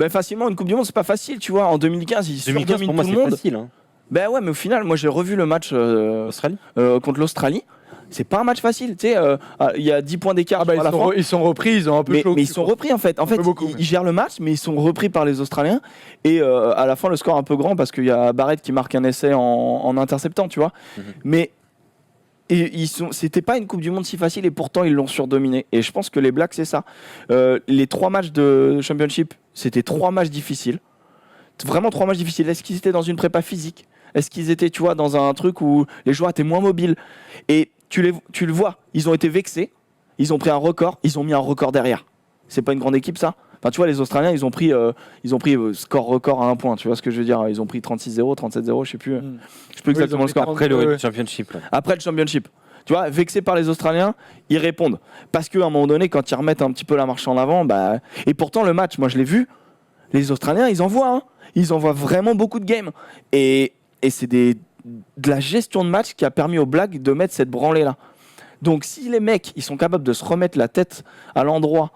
Facilement, une Coupe du Monde, c'est pas facile, tu vois. En 2015, ils surdominent tout le monde. Facile, hein. Ouais, mais au final, moi, j'ai revu le match contre l'Australie. C'est pas un match facile, tu sais. Il y a 10 points d'écart à la fin. Ils sont repris, ils ont un peu chaud. Mais ils sont repris en fait. Ils gèrent le match, mais ils sont repris par les Australiens. Et à la fin, le score est un peu grand parce qu'il y a Barrett qui marque un essai en interceptant, tu vois. Mais c'était pas une Coupe du Monde si facile et pourtant ils l'ont surdominé. Et je pense que les Blacks, c'est ça. Les 3 matchs de Championship, c'était 3 matchs difficiles. Vraiment 3 matchs difficiles. Est-ce qu'ils étaient dans une prépa physique ? Est-ce qu'ils étaient, tu vois, dans un truc où les joueurs étaient moins mobiles ? Et tu le vois, ils ont été vexés, ils ont pris un record, ils ont mis un record derrière. C'est pas une grande équipe, ça ? Enfin, tu vois, les Australiens, ils ont pris score record à 1 point, tu vois ce que je veux dire ? Ils ont pris 36-0, 37-0, je sais plus exactement le score. Après le Championship. Après le Championship. Tu vois, vexés par les Australiens, ils répondent. Parce qu'à un moment donné, quand ils remettent un petit peu la marche en avant, et pourtant, le match, moi je l'ai vu, les Australiens, ils envoient. Hein. Ils envoient vraiment beaucoup de games. Et c'est de la gestion de match qui a permis aux Blacks de mettre cette branlée-là. Donc si les mecs, ils sont capables de se remettre la tête à l'endroit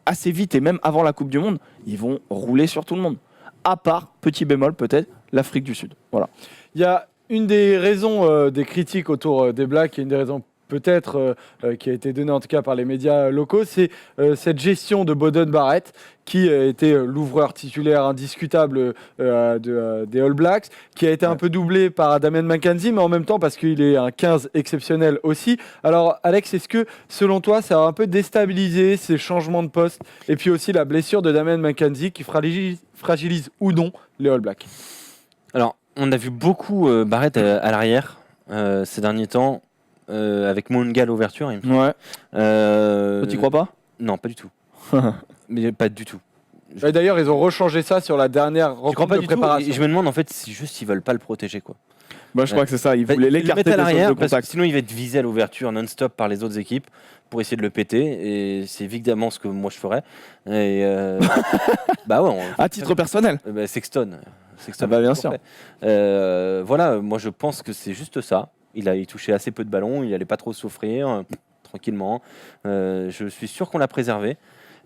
assez vite et même avant la Coupe du Monde, ils vont rouler sur tout le monde. À part, petit bémol peut-être, l'Afrique du Sud. Voilà. Il y a une des raisons des critiques autour des Blacks, et une des raisons peut-être qui a été donnée en tout cas par les médias locaux, c'est cette gestion de Beauden Barrett, qui était l'ouvreur titulaire indiscutable des All Blacks, qui a été un peu doublé par Damian McKenzie, mais en même temps parce qu'il est un 15 exceptionnel aussi. Alors Alex, est-ce que selon toi ça a un peu déstabilisé ces changements de poste et puis aussi la blessure de Damian McKenzie qui fragilise ou non les All Blacks ? Alors on a vu beaucoup Barrett à l'arrière ces derniers temps. Avec Mounga à l'ouverture, il me semble. Ouais. Tu crois pas ? Non, pas du tout. Mais pas du tout. Et d'ailleurs, ils ont rechangé ça sur la dernière rencontre de préparation. Je me demande en fait si juste ils veulent pas le protéger, quoi. Moi, je crois que c'est ça. Ils voulaient l'écarter à l'arrière, de contact. sinon il va être visé à l'ouverture non-stop par les autres équipes pour essayer de le péter. Et c'est évidemment ce que moi je ferais. Et à titre personnel. Sexton. Bien sûr. Voilà, moi je pense que c'est juste ça. Il touchait assez peu de ballons, il n'allait pas trop souffrir, tranquillement. Je suis sûr qu'on l'a préservé.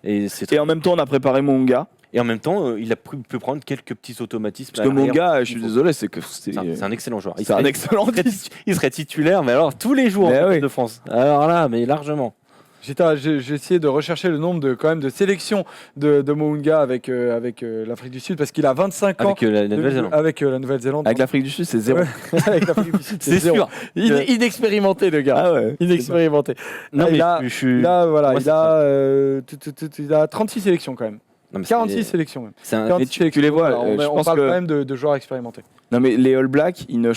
Et en même temps, on a préparé Mounga. Et en même temps, il a pu prendre quelques petits automatismes. Parce que Mounga, je suis désolé, c'est un excellent joueur. C'est un excellent il serait titulaire, mais alors tous les jours en de France. Alors là, mais largement. J'ai essayé de rechercher le nombre de sélections de Mounga avec l'Afrique du Sud parce qu'il a 25 ans. Avec la Nouvelle-Zélande. Avec la Nouvelle-Zélande. Avec l'Afrique du Sud, c'est 0. Avec l'Afrique du Sud, c'est sûr. Inexpérimenté, le gars. Ah ouais. Inexpérimenté. Non, mais il a 36 sélections quand même. Non, 46 sélections même. Tu les vois. On parle quand même de joueurs expérimentés. Non mais les All Blacks, ils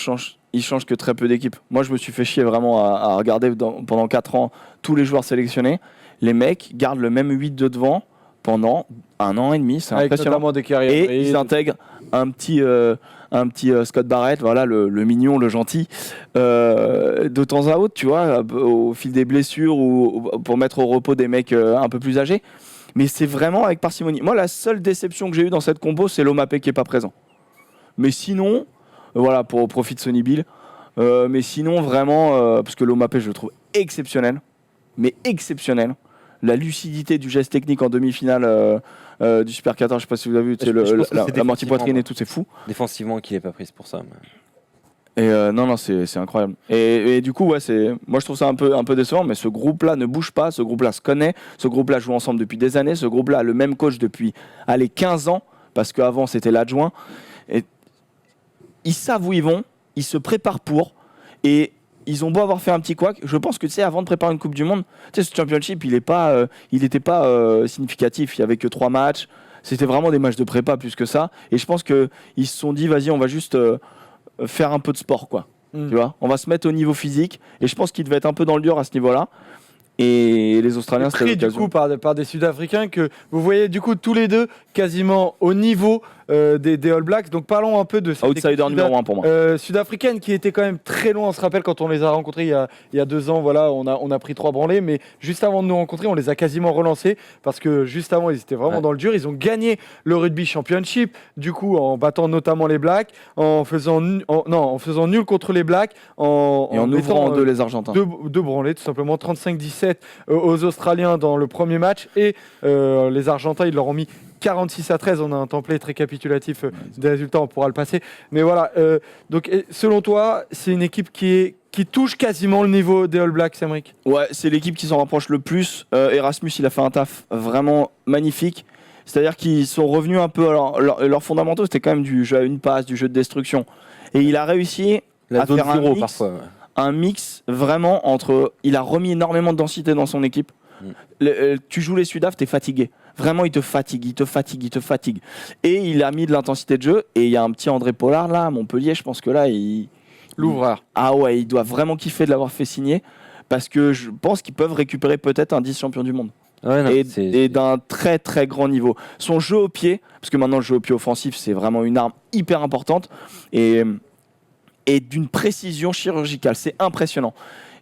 changent que très peu d'équipes. Moi je me suis fait chier vraiment à regarder pendant 4 ans tous les joueurs sélectionnés. Les mecs gardent le même 8 de devant pendant 1 an et demi, c'est impressionnant. Des carrières et ils intègrent un petit Scott Barrett, voilà, le mignon, le gentil, de temps à autre, tu vois, au fil des blessures ou pour mettre au repos des mecs un peu plus âgés. Mais c'est vraiment avec parcimonie. Moi, la seule déception que j'ai eue dans cette compo, c'est Lomapé qui n'est pas présent. Mais sinon, voilà, pour profit de Sonny Bill. Mais sinon, vraiment, parce que Lomapé, je le trouve exceptionnel. Mais exceptionnel. La lucidité du geste technique en demi-finale du Super 14, je sais pas si vous avez vu, la mortie poitrine et tout, c'est fou. Défensivement, qu'il n'est pas prise pour ça. Mais... Et non, c'est incroyable. Et du coup, ouais, moi je trouve ça un peu décevant, mais ce groupe-là ne bouge pas, ce groupe-là se connaît, ce groupe-là joue ensemble depuis des années, ce groupe-là a le même coach depuis 15 ans, parce qu'avant c'était l'adjoint. Et ils savent où ils vont, ils se préparent pour, et ils ont beau avoir fait un petit couac. Je pense que, tu sais, avant de préparer une Coupe du Monde, tu sais, ce Championship, il n'était pas significatif. Il n'y avait que 3 matchs. C'était vraiment des matchs de prépa plus que ça. Et je pense qu'ils se sont dit, vas-y, on va juste faire un peu de sport, quoi. Tu vois, on va se mettre au niveau physique. Et je pense qu'ils devaient être un peu dans le dur à ce niveau-là. Et les Australiens, c'était pris du coup par des Sud-Africains que vous voyez du coup tous les deux quasiment au niveau des All Blacks. Donc parlons un peu de cette outsider numéro 1 pour moi. Sud-africaine qui était quand même très loin. On se rappelle quand on les a rencontrés il y a 2 ans, voilà, on a pris 3 branlées, mais juste avant de nous rencontrer, on les a quasiment relancés parce que juste avant ils étaient vraiment dans le dur. Ils ont gagné le Rugby Championship du coup en battant notamment les Blacks, en faisant nul contre les Blacks, en ouvrant en deux les Argentins. Deux branlées tout simplement, 35-17 aux Australiens dans le premier match et les Argentins ils leur ont mis 46-13, on a un template récapitulatif des résultats, on pourra le passer. Mais voilà, donc selon toi, c'est une équipe qui touche quasiment le niveau des All Blacks, Emric? Ouais, c'est l'équipe qui s'en rapproche le plus. Erasmus, il a fait un taf vraiment magnifique. C'est-à-dire qu'ils sont revenus un peu... Alors, leurs fondamentaux, c'était quand même du jeu à une passe, du jeu de destruction. Et il a réussi à faire un mix vraiment entre... Il a remis énormément de densité dans son équipe. Tu joues les Sudaf, t'es fatigué. Vraiment, il te fatigue. Et il a mis de l'intensité de jeu. Et il y a un petit André Pollard, là, à Montpellier. Je pense que là, l'ouvreur. Ah ouais, il doit vraiment kiffer de l'avoir fait signer. Parce que je pense qu'ils peuvent récupérer peut-être un 10 champion du monde. Ouais, non, et d'un très très grand niveau. Son jeu au pied, parce que maintenant le jeu au pied offensif, c'est vraiment une arme hyper importante. Et d'une précision chirurgicale. C'est impressionnant.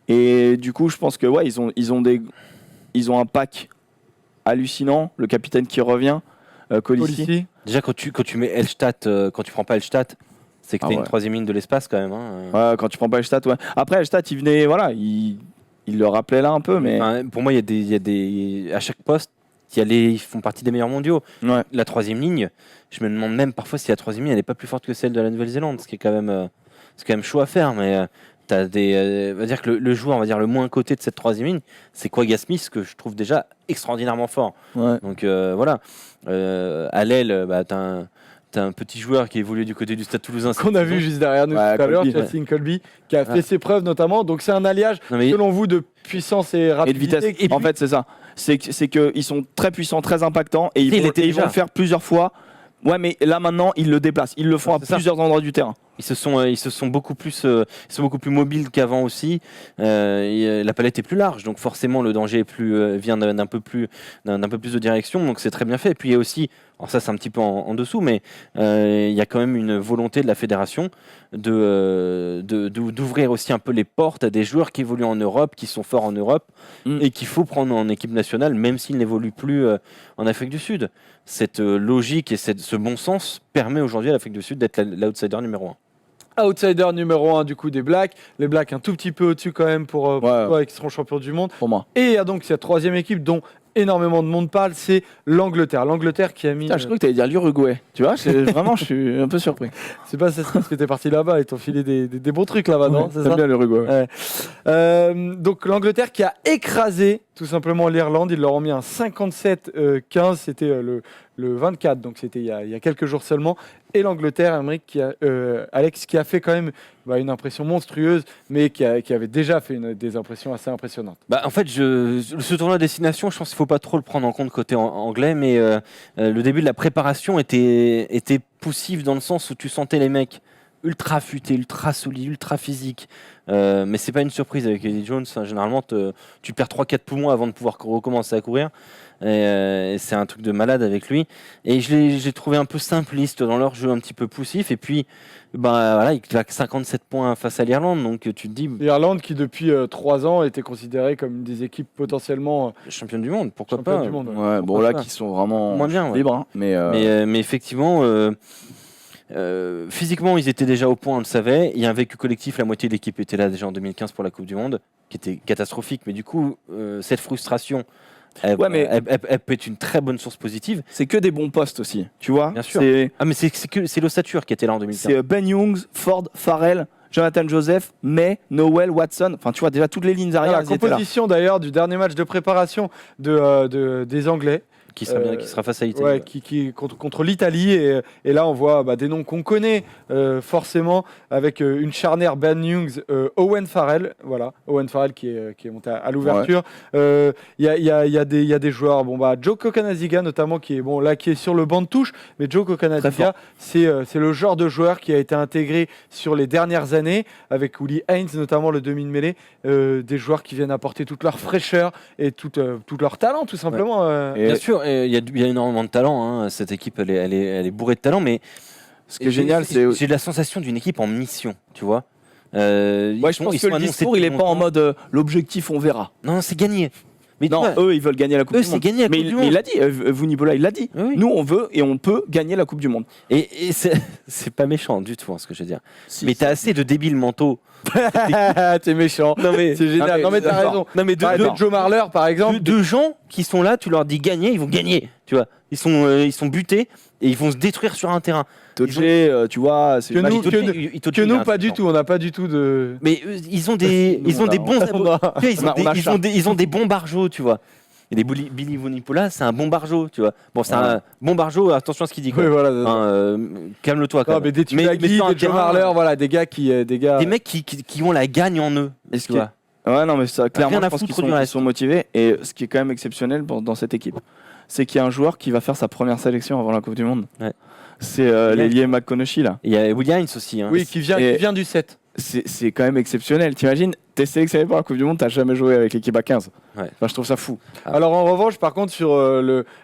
Et du coup, je pense que ouais, ils ont un pack hallucinant, le capitaine qui revient, Colissi. Déjà quand tu mets Elstadt, quand tu prends pas Elstadt, c'est que t'es une 3e ligne de l'espace quand même. Ouais, quand tu prends pas Elstadt, ouais. Après Elstadt, il venait, voilà, il le rappelait là un peu, mais pour moi, il y a des à chaque poste, ils font partie des meilleurs mondiaux. Ouais. La 3e ligne, je me demande même parfois si la 3e ligne elle est pas plus forte que celle de la Nouvelle-Zélande, ce qui est quand même chaud à faire, mais. T'as on va dire que le joueur, on va dire le moins coté de cette 3e ligne, c'est Quagga Smith, que je trouve déjà extraordinairement fort. Ouais. Donc voilà. À l'aile, t'as un petit joueur qui évolue du côté du Stade Toulousain. Qu'on a vu juste derrière nous tout à l'heure, Chassin Colby, qui a fait ses preuves notamment. Donc c'est un alliage, selon vous, de puissance et rapidité. Et de vitesse. En fait, c'est ça. C'est qu'ils sont très puissants, très impactants, et ils vont le faire plusieurs fois. Ouais, mais là maintenant, ils le déplacent. Ils le font à plusieurs endroits du terrain. Ils se sont beaucoup plus mobiles qu'avant aussi. La palette est plus large, donc forcément le danger vient d'un peu plus de direction. Donc c'est très bien fait. Et puis il y a aussi, alors ça c'est un petit peu en dessous, mais il y a quand même une volonté de la fédération d'ouvrir aussi un peu les portes à des joueurs qui évoluent en Europe, qui sont forts en Europe et qu'il faut prendre en équipe nationale, même s'ils n'évoluent plus en Afrique du Sud. Cette logique et ce bon sens permet aujourd'hui à l'Afrique du Sud d'être l'outsider numéro 1. Outsider numéro 1 du coup des Blacks. Les Blacks un tout petit peu au-dessus quand même pour toi, qui seront champions du monde. Pour moi. Et il y a donc cette 3e équipe dont énormément de monde parle, c'est l'Angleterre. L'Angleterre qui a mis... Putain, je crois que tu allais dire l'Uruguay. Tu vois, vraiment, je suis un peu surpris. C'est pas ça, c'est parce que t'es parti là-bas et t'ont filé des bons trucs là-bas, non? C'est ça, bien l'Uruguay. Ouais. Donc l'Angleterre qui a écrasé tout simplement l'Irlande. Ils leur ont mis un 57-15. C'était le 24, donc c'était il y a quelques jours seulement. Et l'Angleterre, Alex, qui a fait quand même une impression monstrueuse, mais qui avait déjà fait des impressions assez impressionnantes. En fait, ce tournoi à destination, je pense qu'il ne faut pas trop le prendre en compte côté anglais, mais le début de la préparation était poussif dans le sens où tu sentais les mecs ultra futé, ultra solide, ultra physique. Mais c'est pas une surprise avec Eddie Jones. Hein. Généralement, tu perds 3-4 poumons avant de pouvoir recommencer à courir. Et c'est un truc de malade avec lui. Et j'ai trouvé un peu simpliste dans leur jeu, un petit peu poussif. Et puis, voilà, il claque 57 points face à l'Irlande. Donc tu te dis. L'Irlande qui depuis 3 ans était considérée comme une des équipes potentiellement championne du monde, pourquoi championne pas du monde. Ouais, bon là qui sont vraiment moins bien, libres. Hein, mais effectivement. Physiquement, ils étaient déjà au point, on le savait. Il y a un vécu collectif, la moitié de l'équipe était là déjà en 2015 pour la Coupe du Monde, qui était catastrophique. Mais du coup, cette frustration, elle peut être une très bonne source positive. C'est que des bons postes aussi, tu vois. Bien sûr. Mais c'est l'ossature qui était là en 2015. C'est Ben Youngs, Ford, Farrell, Jonathan Joseph, May, Noel, Watson. Enfin, tu vois déjà toutes les lignes arrière. La composition d'ailleurs du dernier match de préparation des Anglais. Qui sera face à l'Italie. Ouais, contre l'Italie. Et là, on voit des noms qu'on connaît forcément, avec une charnière Ben Youngs, Owen Farrell. Voilà, Owen Farrell qui est monté à l'ouverture. Il y a des joueurs, Joe Kokanaziga notamment, qui est sur le banc de touche. Mais Joe Kokanaziga, c'est le genre de joueur qui a été intégré sur les dernières années, avec Uli Heinz notamment, le demi de mêlée. Des joueurs qui viennent apporter toute leur fraîcheur et tout leur talent, tout simplement. Bien sûr. Il y a énormément de talent. Hein. Cette équipe, elle est bourrée de talent, mais ce qui est génial, c'est j'ai la sensation d'une équipe en mission, tu vois. Je pense que le discours, il est pas en mode l'objectif, on verra. Non, c'est gagné. Mais non, eux, ils veulent gagner la Coupe du Monde. Mais il l'a dit, Vunipola, il l'a dit. Oui. Nous, on veut et on peut gagner la Coupe du Monde. Et c'est pas méchant du tout, ce que je veux dire. Mais t'as assez de débiles mentaux. T'es méchant. Non mais c'est génial. Non mais t'as raison. Non mais Joe Marler par exemple. Deux gens qui sont là, tu leur dis gagner, ils vont gagner. Tu vois, ils sont butés et ils vont se détruire sur un terrain. Todjé, tu vois, c'est que nous pas du tout. On n'a pas du tout de. Mais ils ont des bons. Ils ont des bons barjots, tu vois. Et les Billy Vunipola, c'est un bon barjot, tu vois. Bon, c'est un bon barjot, attention à ce qu'il dit. Quoi. Oui, voilà. Calme-toi. Non, mais des Tulagi, des Joe Marler, voilà, des mecs qui ont la gagne en eux. Tu vois. Ouais, non, mais ça, clairement, je pense qu'ils sont motivés. Et ce qui est quand même exceptionnel dans cette équipe, c'est qu'il y a un joueur qui va faire sa première sélection avant la Coupe du Monde. Ouais. C'est l'ailier McConaughey, là. Il y a Williams aussi. Hein. Oui, qui vient du 7. C'est quand même exceptionnel. T'imagines, t'es sélectionné pour la Coupe du Monde, t'as jamais joué avec l'équipe à 15. Ouais. Enfin, je trouve ça fou. Alors en revanche, par contre, sur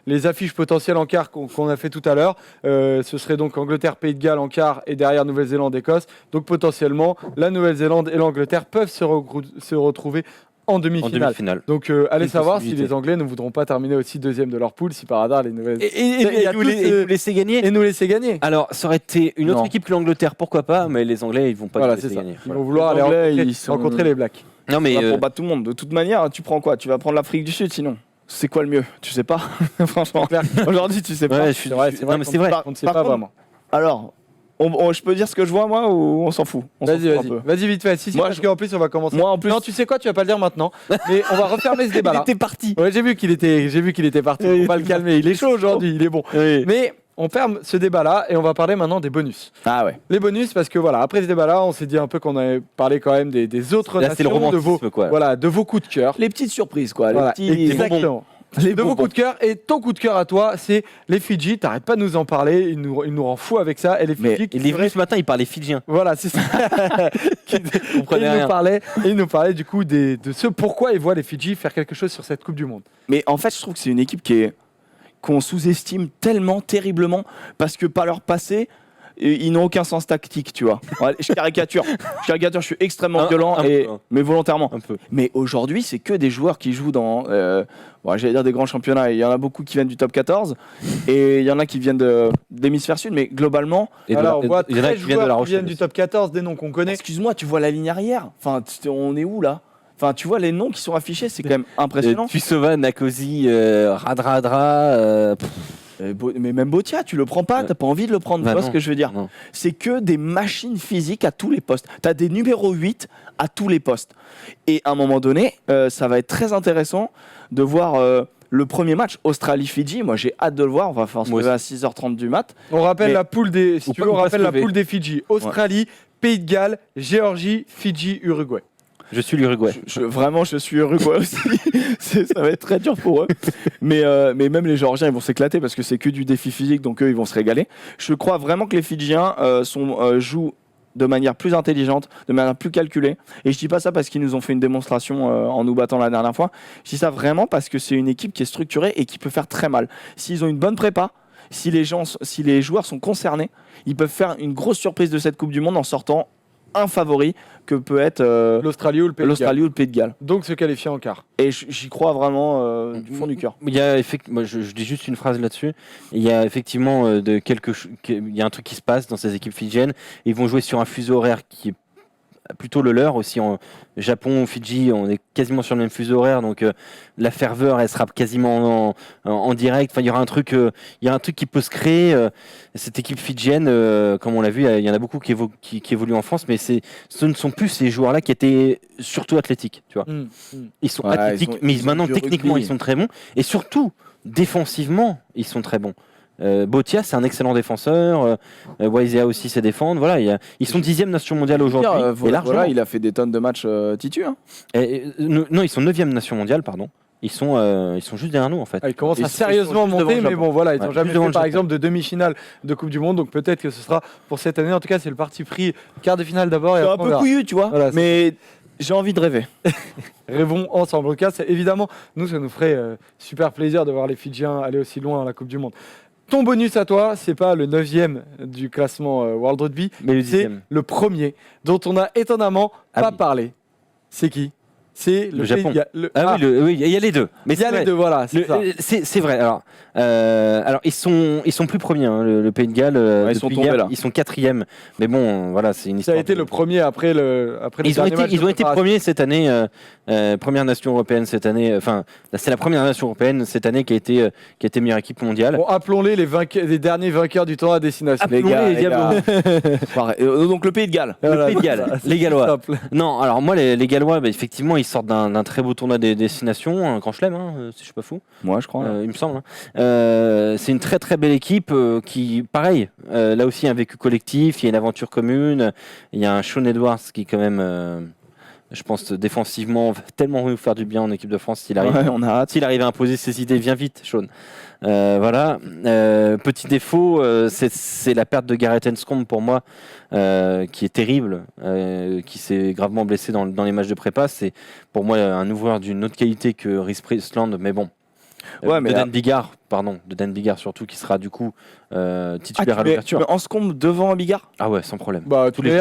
les affiches potentielles en quart qu'on a fait tout à l'heure, ce serait donc Angleterre, Pays de Galles en quart et derrière Nouvelle-Zélande, Écosse. Donc potentiellement, la Nouvelle-Zélande et l'Angleterre peuvent se retrouver en demi-finale. Donc allez savoir si les Anglais ne voudront pas terminer aussi deuxième de leur poule, si par hasard les Nouvelles et nous laisser gagner. Et nous laisser gagner. Alors ça aurait été une autre équipe que l'Angleterre, pourquoi pas, mais les Anglais ils vont pas nous laisser gagner. Ils vont vouloir aller rencontrer les Blacks. Non mais pour battre tout le monde. De toute manière, tu prends quoi? Tu vas prendre l'Afrique du Sud sinon. C'est quoi le mieux? Tu sais pas. Franchement. Aujourd'hui, tu sais pas. Ouais, c'est vrai. On ne sait pas vraiment. Alors. Je peux dire ce que je vois moi ou on s'en fout? Vas-y vite fait. Si, parce qu'en plus on va commencer. Moi en plus. Non, tu sais quoi, tu vas pas le dire maintenant. Mais on va refermer ce débat là. Il était parti. Ouais, j'ai vu qu'il était parti. On va le calmer. Il est chaud aujourd'hui, il est bon. Oui. Mais on ferme ce débat là et on va parler maintenant des bonus. Ah ouais. Les bonus parce que voilà, après ce débat là, on s'est dit un peu qu'on avait parlé quand même des autres là, nations, de vos coups de cœur. Les petites surprises quoi. Voilà, exactement. Vos coups de cœur et ton coup de cœur à toi, c'est les Fidji. T'arrêtes pas de nous en parler, il nous rend fou avec ça. Et les Fidji, il est venu ce matin, il parlait fidjien. Voilà, c'est ça. Il nous parlait du coup de ce pourquoi il voit les Fidji faire quelque chose sur cette Coupe du Monde. Mais en fait, je trouve que c'est une équipe qu'on sous-estime tellement, terriblement, parce que par leur passé, ils n'ont aucun sens tactique, tu vois. Je caricature, je suis extrêmement violent, mais volontairement. Un peu. Mais aujourd'hui, c'est que des joueurs qui jouent dans, j'allais dire des grands championnats. Il y en a beaucoup qui viennent du top 14, et il y en a qui viennent d'hémisphère sud, mais globalement... on voit 13 joueurs qui viennent du top 14, des noms qu'on connaît. Excuse-moi, tu vois la ligne arrière. Enfin, on est où, là? Enfin, tu vois les noms qui sont affichés, c'est quand même impressionnant. Tuisova, Nakosi, Radradra... mais même Botia, tu le prends pas, t'as pas envie de le prendre, tu vois ce que je veux dire. C'est que des machines physiques à tous les postes. T'as des numéros 8 à tous les postes. Et à un moment donné, ça va être très intéressant de voir le premier match Australie-Fidji. Moi, j'ai hâte de le voir. On va faire se lever à 6h30 du mat. On rappelle la poule des, si tu veux, on rappelle la poule des Fidji. Australie, Pays de Galles, Géorgie, Fidji, Uruguay. Je suis l'Uruguay. Vraiment, je suis Uruguay aussi. Ça va être très dur pour eux. Mais même les Géorgiens, ils vont s'éclater parce que c'est que du défi physique, donc eux, ils vont se régaler. Je crois vraiment que les Fidjiens jouent de manière plus intelligente, de manière plus calculée. Et je dis pas ça parce qu'ils nous ont fait une démonstration en nous battant la dernière fois. Je dis ça vraiment parce que c'est une équipe qui est structurée et qui peut faire très mal. S'ils ont une bonne prépa, si les joueurs sont concernés, ils peuvent faire une grosse surprise de cette Coupe du Monde en sortant un favori que peut être l'Australie ou le Pays de Galles. Donc se qualifier en quart. Et j'y crois vraiment du fond du cœur. Il y a moi, je dis juste une phrase là-dessus. Il y a effectivement il y a un truc qui se passe dans ces équipes fidjiennes. Ils vont jouer sur un fuseau horaire qui est plutôt le leur aussi. En Japon, Fidji, on est quasiment sur le même fuseau horaire, donc la ferveur, elle sera quasiment en direct. Enfin, il y aura un truc qui peut se créer. Cette équipe fidjienne, comme on l'a vu, il y en a beaucoup qui évoluent en France, mais ce ne sont plus ces joueurs-là qui étaient surtout athlétiques. Tu vois, ils sont athlétiques, mais maintenant techniquement ils sont très bons, et surtout défensivement ils sont très bons. Botia, c'est un excellent défenseur. Waisea aussi sait défendre. Voilà, ils sont 10e nation mondiale aujourd'hui. Voilà, il a fait des tonnes de matchs titus. Hein. Non, ils sont 9e nation mondiale, pardon. Ils sont juste derrière nous en fait. Ils commencent à sérieusement monter, mais bon voilà, ils n'ont jamais fait par exemple de demi-finale de Coupe du Monde, donc peut-être que ce sera pour cette année. En tout cas, c'est le parti pris quart de finale d'abord. C'est un peu couillu, tu vois. Voilà, mais j'ai envie de rêver. Rêvons ensemble. En tout cas, évidemment, nous, ça nous ferait super plaisir de voir les Fidjiens aller aussi loin à la Coupe du Monde. Ton bonus à toi, c'est pas le 9e du classement World Rugby, mais c'est le premier dont on a étonnamment pas parlé. C'est qui ? C'est le Japon. Oui, il y a les deux. Mais il y a les deux, voilà. C'est vrai. Alors ils sont plus premiers. Hein, le Pays de Galles. Ils sont tombés là. Ils sont 4e. Mais bon, voilà, c'est une histoire. Ça a été le premier après ils ont été premiers cette année. Première nation européenne cette année. Enfin, c'est la première nation européenne cette année qui a été meilleure équipe mondiale. Bon, appelons-les les derniers vainqueurs du tournoi à destination. Les gars. Donc le Pays de Galles. Le Pays de Galles. Les Gallois. Non, alors moi les Gallois, effectivement, ils sortent d'un très beau tournoi des destinations, un grand chelem, si je suis pas fou. Moi, je crois. Il me semble. C'est une très très belle équipe qui, pareil, là aussi un vécu collectif, il y a une aventure commune, il y a un Sean Edwards qui quand même, je pense défensivement, va tellement nous faire du bien en équipe de France s'il arrive. Ouais, on a hâte. S'il arrive à imposer ses idées, viens vite, Sean. Voilà. Petit défaut, c'est la perte de Gareth Enscombe pour moi, qui est terrible, qui s'est gravement blessé dans les matchs de prépa. C'est pour moi un ouvreur d'une autre qualité que Rhys Priestland, mais bon. De Dan Biggar surtout, qui sera du coup titulaire à l'ouverture. Mais Enscombe devant Biggar ? Ah ouais, sans problème. Tous les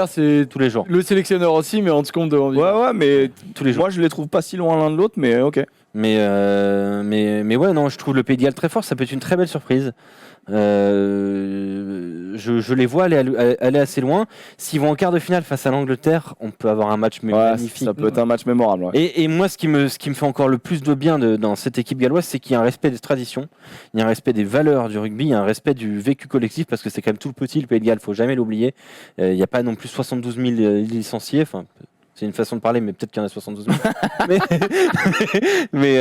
jours. Le sélectionneur aussi, mais Enscombe devant Biggar. Ouais, mais tous les jours. Moi, je les trouve pas si loin l'un de l'autre, mais ok. Mais ouais, non, je trouve le Pays de Galles très fort. Ça peut être une très belle surprise. Je les vois aller assez loin. S'ils vont en quart de finale face à l'Angleterre, on peut avoir un match magnifique. Ça peut être un match mémorable. Ouais. Et moi, ce qui me fait encore le plus de bien dans cette équipe galloise, c'est qu'il y a un respect des traditions, il y a un respect des valeurs du rugby, il y a un respect du vécu collectif, parce que c'est quand même tout petit, le Pays de Galles, faut jamais l'oublier. Il n'y a pas non plus 72 000 licenciés. Enfin, c'est une façon de parler, mais peut-être qu'il y en a 72 000. mais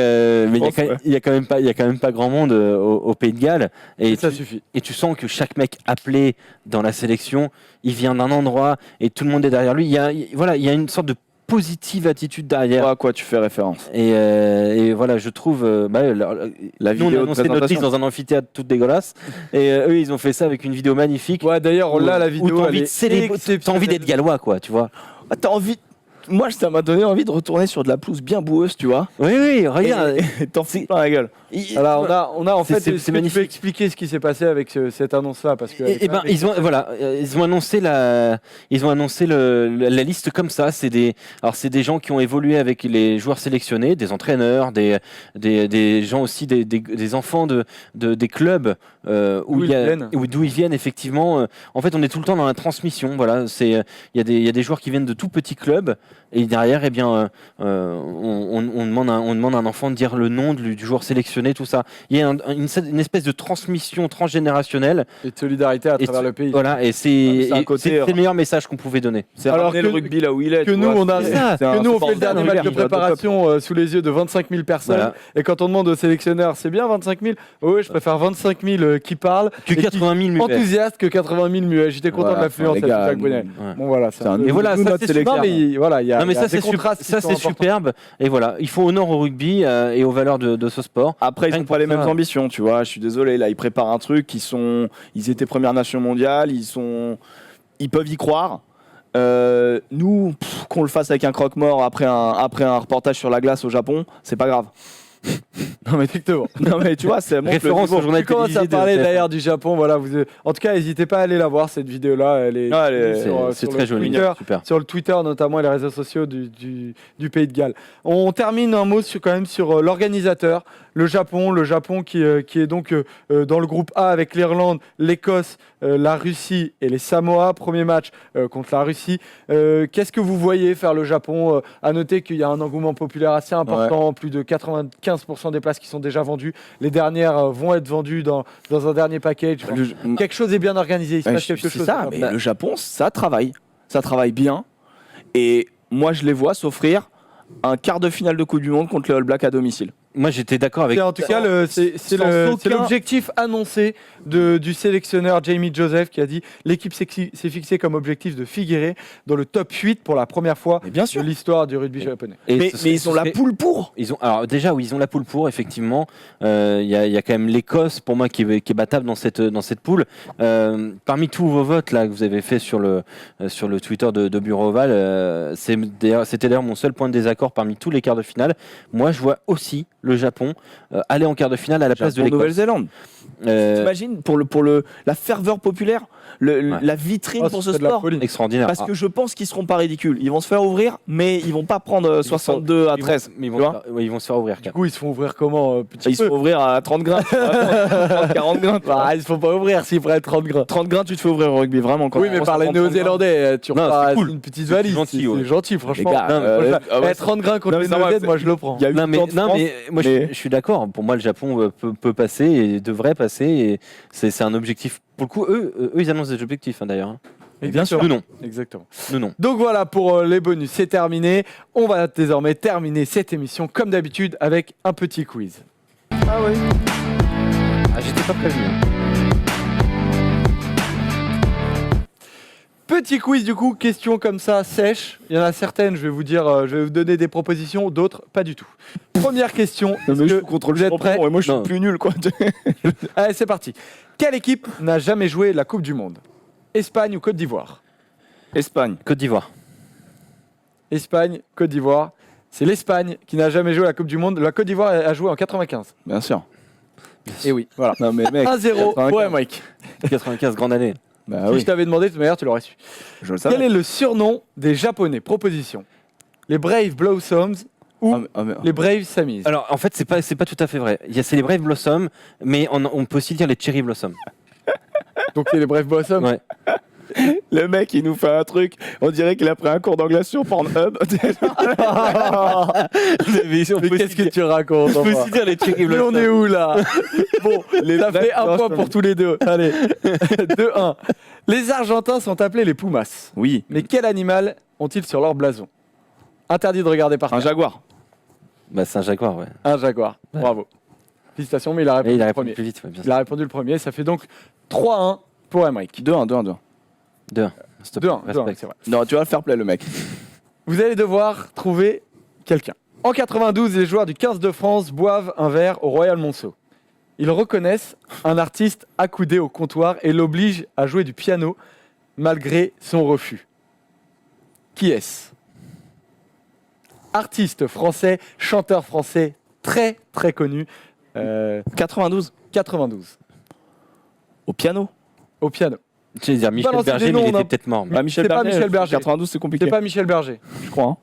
il y a quand même pas grand monde au Pays de Galles. Et ça suffit. Et tu sens que chaque mec appelé dans la sélection, il vient d'un endroit et tout le monde est derrière lui. Il y a une sorte de positive attitude derrière. À quoi tu fais référence ? Et voilà, je trouve la vidéo. Nous, on a annoncé notre liste dans un amphithéâtre tout dégueulasse, et eux, ils ont fait ça avec une vidéo magnifique. Ouais, d'ailleurs, là, la vidéo. T'as envie d'être gallois, quoi, tu vois. T'as envie. Moi, ça m'a donné envie de retourner sur de la pelouse bien boueuse, tu vois. Oui, regarde. Et t'en fous plein la gueule. Alors, on a en fait, c'est magnifique. Tu peux expliquer ce qui s'est passé avec cette annonce-là, parce que. Ils ont annoncé la liste comme ça. C'est des gens qui ont évolué avec les joueurs sélectionnés, des entraîneurs, des gens aussi, des enfants des clubs d'où ils viennent effectivement. En fait, on est tout le temps dans la transmission. Voilà, il y a des joueurs qui viennent de tout petits clubs. Et derrière, eh bien, on demande à un enfant de dire le nom du joueur sélectionné, tout ça. Il y a une espèce de transmission transgénérationnelle et de solidarité à travers le pays. Voilà, et c'est le meilleur message qu'on pouvait donner. C'est ramener le rugby là où il est. Que nous, on fait le dernier match de préparation sous les yeux de 25 000 personnes. Voilà. Et quand on demande aux sélectionneurs, c'est bien 25 000 ? Oui, je préfère 25 000 qui parlent que 80 000 muets. Enthousiastes que 80 000 muets. J'étais content de l'affluence à Jacques Brunel. Bon voilà, et voilà, ça c'est super. Non mais ça c'est superbe, et voilà, il faut honneur au rugby et aux valeurs de ce sport. Après, ils n'ont pas les mêmes ambitions, tu vois. Je suis désolé, là, ils préparent un truc, ils étaient première nation mondiale, ils peuvent y croire. Nous, qu'on le fasse avec un croque-mort après un reportage sur la glace au Japon, c'est pas grave. Non mais exactement. Non mais tu vois, c'est Référence au journal Tu commences à télévisé de parler TF1. d'ailleurs du Japon, voilà. En tout cas, n'hésitez pas à aller la voir cette vidéo-là. Elle est, Ah, elle est- C'est sur très le joli. Twitter, Super. sur le Twitter notamment et les réseaux sociaux du Pays de Galles. On termine un mot quand même sur l'organisateur, le Japon qui est donc dans le groupe A avec l'Irlande, l'Écosse, la Russie et les Samoa. Premier match contre la Russie. Qu'est-ce que vous voyez faire le Japon À noter qu'il y a un engouement populaire assez important, plus de 95% des places qui sont déjà vendues. Les dernières vont être vendues dans un dernier package. Quelque chose est bien organisé, il se passe quelque c'est chose. ça, mais le Japon, ça travaille bien. Et moi, je les vois s'offrir un quart de finale de Coupe du Monde contre les All Blacks à domicile. Moi, j'étais d'accord avec. C'est en tout cas c'est l'objectif annoncé du sélectionneur Jamie Joseph qui a dit l'équipe s'est fixée comme objectif de figurer dans le top 8 pour la première fois Mais bien de sûr. l'histoire du rugby japonais. Et Mais ce serait- ils ont ce la serait- poule pour. Alors déjà, oui, ils ont la poule pour, effectivement. Il y a quand même l'Écosse, pour moi, qui est battable dans cette poule. Parmi tous vos votes là, que vous avez fait sur le Twitter de Bureau Oval, c'était d'ailleurs mon seul point de désaccord parmi tous les quarts de finale. Moi, je vois aussi le Japon aller en quart de finale à la place de l'Écosse. Nouvelle-Zélande. T'imagines pour la ferveur populaire, la vitrine Oh, pour ce ce serait de la sport. folie. Extraordinaire. Parce que je pense qu'ils seront pas ridicules. Ils vont se faire ouvrir, mais ils vont pas prendre 62 à 13. Mais ils tu vont, vois ils vont se faire ouvrir. Du coup, ils se font ouvrir comment petit Ils se peu font ouvrir à 30 grains. 30, 40 grains. Ah, ils se font pas ouvrir s'ils prennent 30 grains. 30 grains, tu te fais ouvrir au rugby, vraiment. Quand Oui, tu mais commences par à les prendre 30 grains. Néo-Zélandais, tu Non, repars c'est avec cool. une petite valise. gentil, ouais. C'est gentil, franchement. Les gars, Non, mais 30 30 grains contre Non, mais les ça va, Néo-Zélandais, moi je le prends. Il y a eu Non, mais, tant de France, moi mais- je suis d'accord. Pour moi, le Japon peut passer et devrait passer. Et c'est un objectif. Pour le coup, eux ils annoncent des objectifs d'ailleurs. bien sûr. Nous non. Exactement. Nous non. Donc voilà pour les bonus, c'est terminé. On va désormais terminer cette émission comme d'habitude avec un petit quiz. Ah oui. Ah, j'étais pas prévenu. Petit quiz du coup, questions comme ça sèches. Il y en a certaines, je vais vous dire, je vais vous donner des propositions, d'autres pas du tout. Première question. Non, mais est-ce je que contrôle vous êtes prêts? Et moi, je suis Non. plus nul, quoi. Allez, c'est parti. Quelle équipe n'a jamais joué la Coupe du Monde? Espagne ou Côte d'Ivoire? Espagne. Côte d'Ivoire. Espagne, Côte d'Ivoire. C'est l'Espagne qui n'a jamais joué la Coupe du Monde. La Côte d'Ivoire a joué en 95. Bien sûr. Et oui, voilà. Non, mais mec. 1-0 95. pour Mike. 95, grande année. Bah Si oui, je t'avais demandé, de toute manière, tu l'aurais su. je le Quel savais. est le surnom des Japonais? Proposition. Les Brave Blossoms ou Mais- les Brave Samis? Alors en fait, c'est pas tout à fait vrai. C'est les Brave Blossoms, mais on peut aussi dire les Cherry Blossoms. Donc c'est les Brave Blossoms. Ouais. Le mec, il nous fait un truc. On dirait qu'il a pris un cours d'anglais sur Pornhub. mais Mais qu'est-ce que tu racontes? on peut enfin aussi dire les Cherry Mais Blossoms. on est où là? Bon, ça fait un Blossoms. point pour tous les deux. Allez, 2-1. Les Argentins sont appelés les Pumas. Oui. Mais quel animal ont-ils sur leur blason? Interdit de regarder par Un terre. jaguar. Bah c'est un jaguar, ouais. Un jaguar. Ouais. Bravo. Félicitations, mais il a répondu Et il a le répondu premier. plus vite, ouais, bien Il sûr. a répondu le premier. Ça fait donc 3-1 pour Emmerich. 2-1, 2-1, 2-1. 2-1. S'il te plaît, 2-1, respecte. c'est vrai. Non, tu vas le faire play, le mec. Vous allez devoir trouver quelqu'un. En 92, les joueurs du 15 de France boivent un verre au Royal Monceau. Ils reconnaissent un artiste accoudé au comptoir et l'obligent à jouer du piano malgré son refus. Qui est-ce? Artiste français, chanteur français très très connu. 92. 92. Au piano. Au piano. J'allais dire Michel Balancez Berger, des mais il noms, était on a- peut-être mort. Ah, Michel c'est pas Berger. Michel Berger. 92, c'est compliqué. C'est pas Michel Berger. je crois. Hein.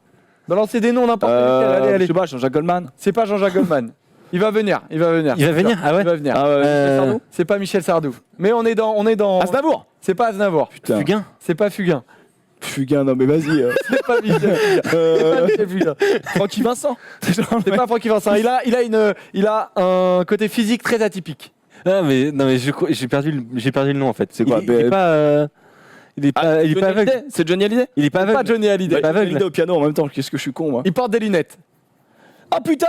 Balancez des noms n'importe lesquels. Allez, Je allez. sais pas, Jean-Jacques Goldman. C'est pas Jean-Jacques Goldman. Il va venir. Il va venir, ah ouais. Il va venir. Ah, Michel Sardou. C'est pas Michel Sardou. Mais on est dans. Aznavour. C'est pas Aznavour. Putain. Fugain. C'est pas Fugain. Fugain, non, mais vas-y. C'est pas Michel. C'est pas Michel Fugain. Francky Vincent. C'est pas Francky Vincent. Il a un côté physique très atypique. Ah mais non mais j'ai perdu le nom en fait. C'est quoi, Il est pas il est pas Johnny aveugle. Hallyday. C'est Johnny Hallyday. Il est pas Pas aveugle. Johnny Hallyday. pas aveugle. Hallyday au piano en même temps. Qu'est-ce que je suis con, moi. Il porte des lunettes. Ah putain,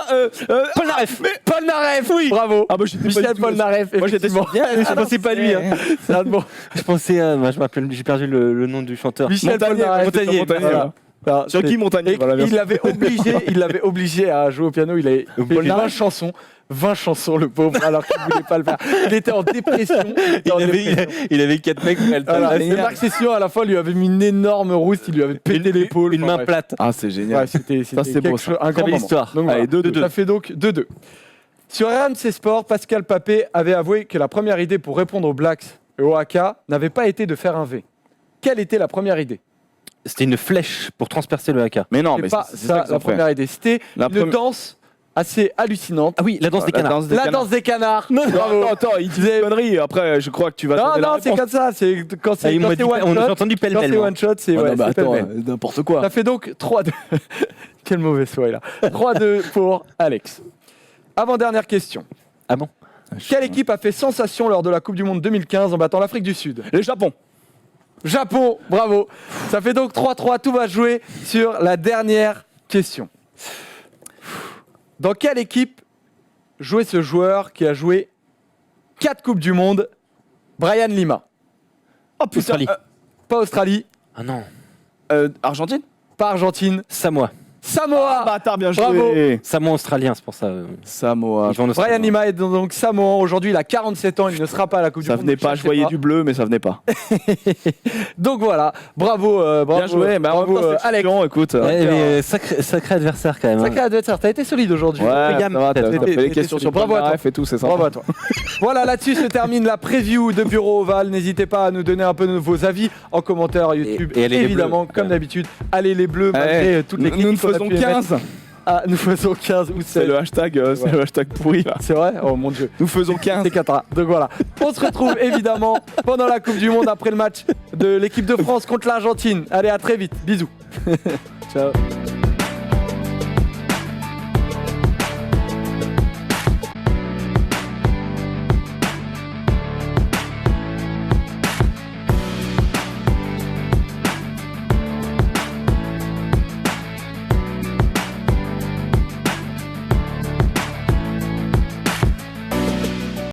Paul Naref. Paul Naref. Oui. Bravo. Ah bah j'étais pas Michel du tout Paul Naref. Moi j'étais effectivement. sur. Je pensais pas lui, hein. C'est un bon. Je pensais moi, je m'appelle j'ai perdu le nom du chanteur. Michel Paul Naref. Montagnier. Voilà. Non, Sur c'est- qui Montagnier Et voilà, il l'avait obligé à jouer au piano. Il avait fait Polnareff 20 chansons, le pauvre, alors qu'il voulait pas le faire. Il était en dépression. Il avait 4 mecs. Voilà, et Marc Session, à la fin, lui avait mis une énorme rousse. Il lui avait pété l'épaule. Une Enfin, main bref. plate. Ah, c'est génial. Ouais, c'était c'est beau, quelque ça. chose- un Très grand belle moment. histoire. Donc, Allez, voilà. 2-2. Ça fait donc 2-2. Sur RMC Sport, Pascal Papé avait avoué que la première idée pour répondre aux Blacks et au Haka n'avait pas été de faire un V. Quelle était la première idée? C'était une flèche pour transpercer le haka. Mais non, C'est mais pas c'est ça qu'ils la ont fait. première idée. C'était La une première- danse assez hallucinante. Ah oui, la danse des canards. La danse des canards. Bravo. Attends, il dit des conneries. Après, je crois que tu vas Non, donner la non, c'est réponse. comme ça. C'est quand Ah, c'est il quand m'a c'est dit- one on a shot. entendu Quand pêle-mêle. c'est moi. one shot, c'est Ah ouais, non, bah c'est attends, pêle-mêle. n'importe quoi. Ça fait donc 3-2. Quel mauvais souhait là. 3-2 pour Alex. Avant-dernière question. Ah bon? Quelle équipe a fait sensation lors de la Coupe du Monde 2015 en battant l'Afrique du Sud? Les Japon. Japon, bravo. Ça fait donc 3-3, tout va se jouer sur la dernière question. Dans quelle équipe jouait ce joueur qui a joué 4 Coupes du Monde? Brian Lima. Oh putain. Australie. Pas Australie, Ah non. Argentine. pas Argentine, Samoa. Samoa. Bâtard, bien Bravo. joué. Samoa australien, c'est pour ça. Samoa. Ils vont en Australie. Brian Lima est donc Samoan. Aujourd'hui, il a 47 ans, il ne sera pas à la Coupe Ça du Monde. venait pas, je voyais du bleu, mais ça venait pas. Donc voilà, bravo, bravo, Bien joué, bah, en même bravo, temps, c'est Alex. champion, écoute. Ouais, mais sacré adversaire quand même. hein. Sacré adversaire, t'as été solide aujourd'hui. Ouais, ça William, va, t'as peut-être. fait les T'es questions solide. sur Bravo à toi. Polnareff et tout, c'est sympa. Bravo à toi. Voilà, là-dessus se termine la preview de Bureau Oval. N'hésitez pas à nous donner un peu de vos avis en commentaire YouTube. Et allez les évidemment, Bleus, comme quand d'habitude. Allez les bleus, malgré toutes les Nous critiques qu'on a faisons pu émettre. 15. Ah, nous faisons 15 ou 16. C'est le hashtag pourri là. C'est vrai? Oh mon dieu. Nous faisons 15. C'est catra. Donc voilà. On se retrouve évidemment pendant la Coupe du Monde après le match de l'équipe de France contre l'Argentine. Allez, à très vite. Bisous. Ciao.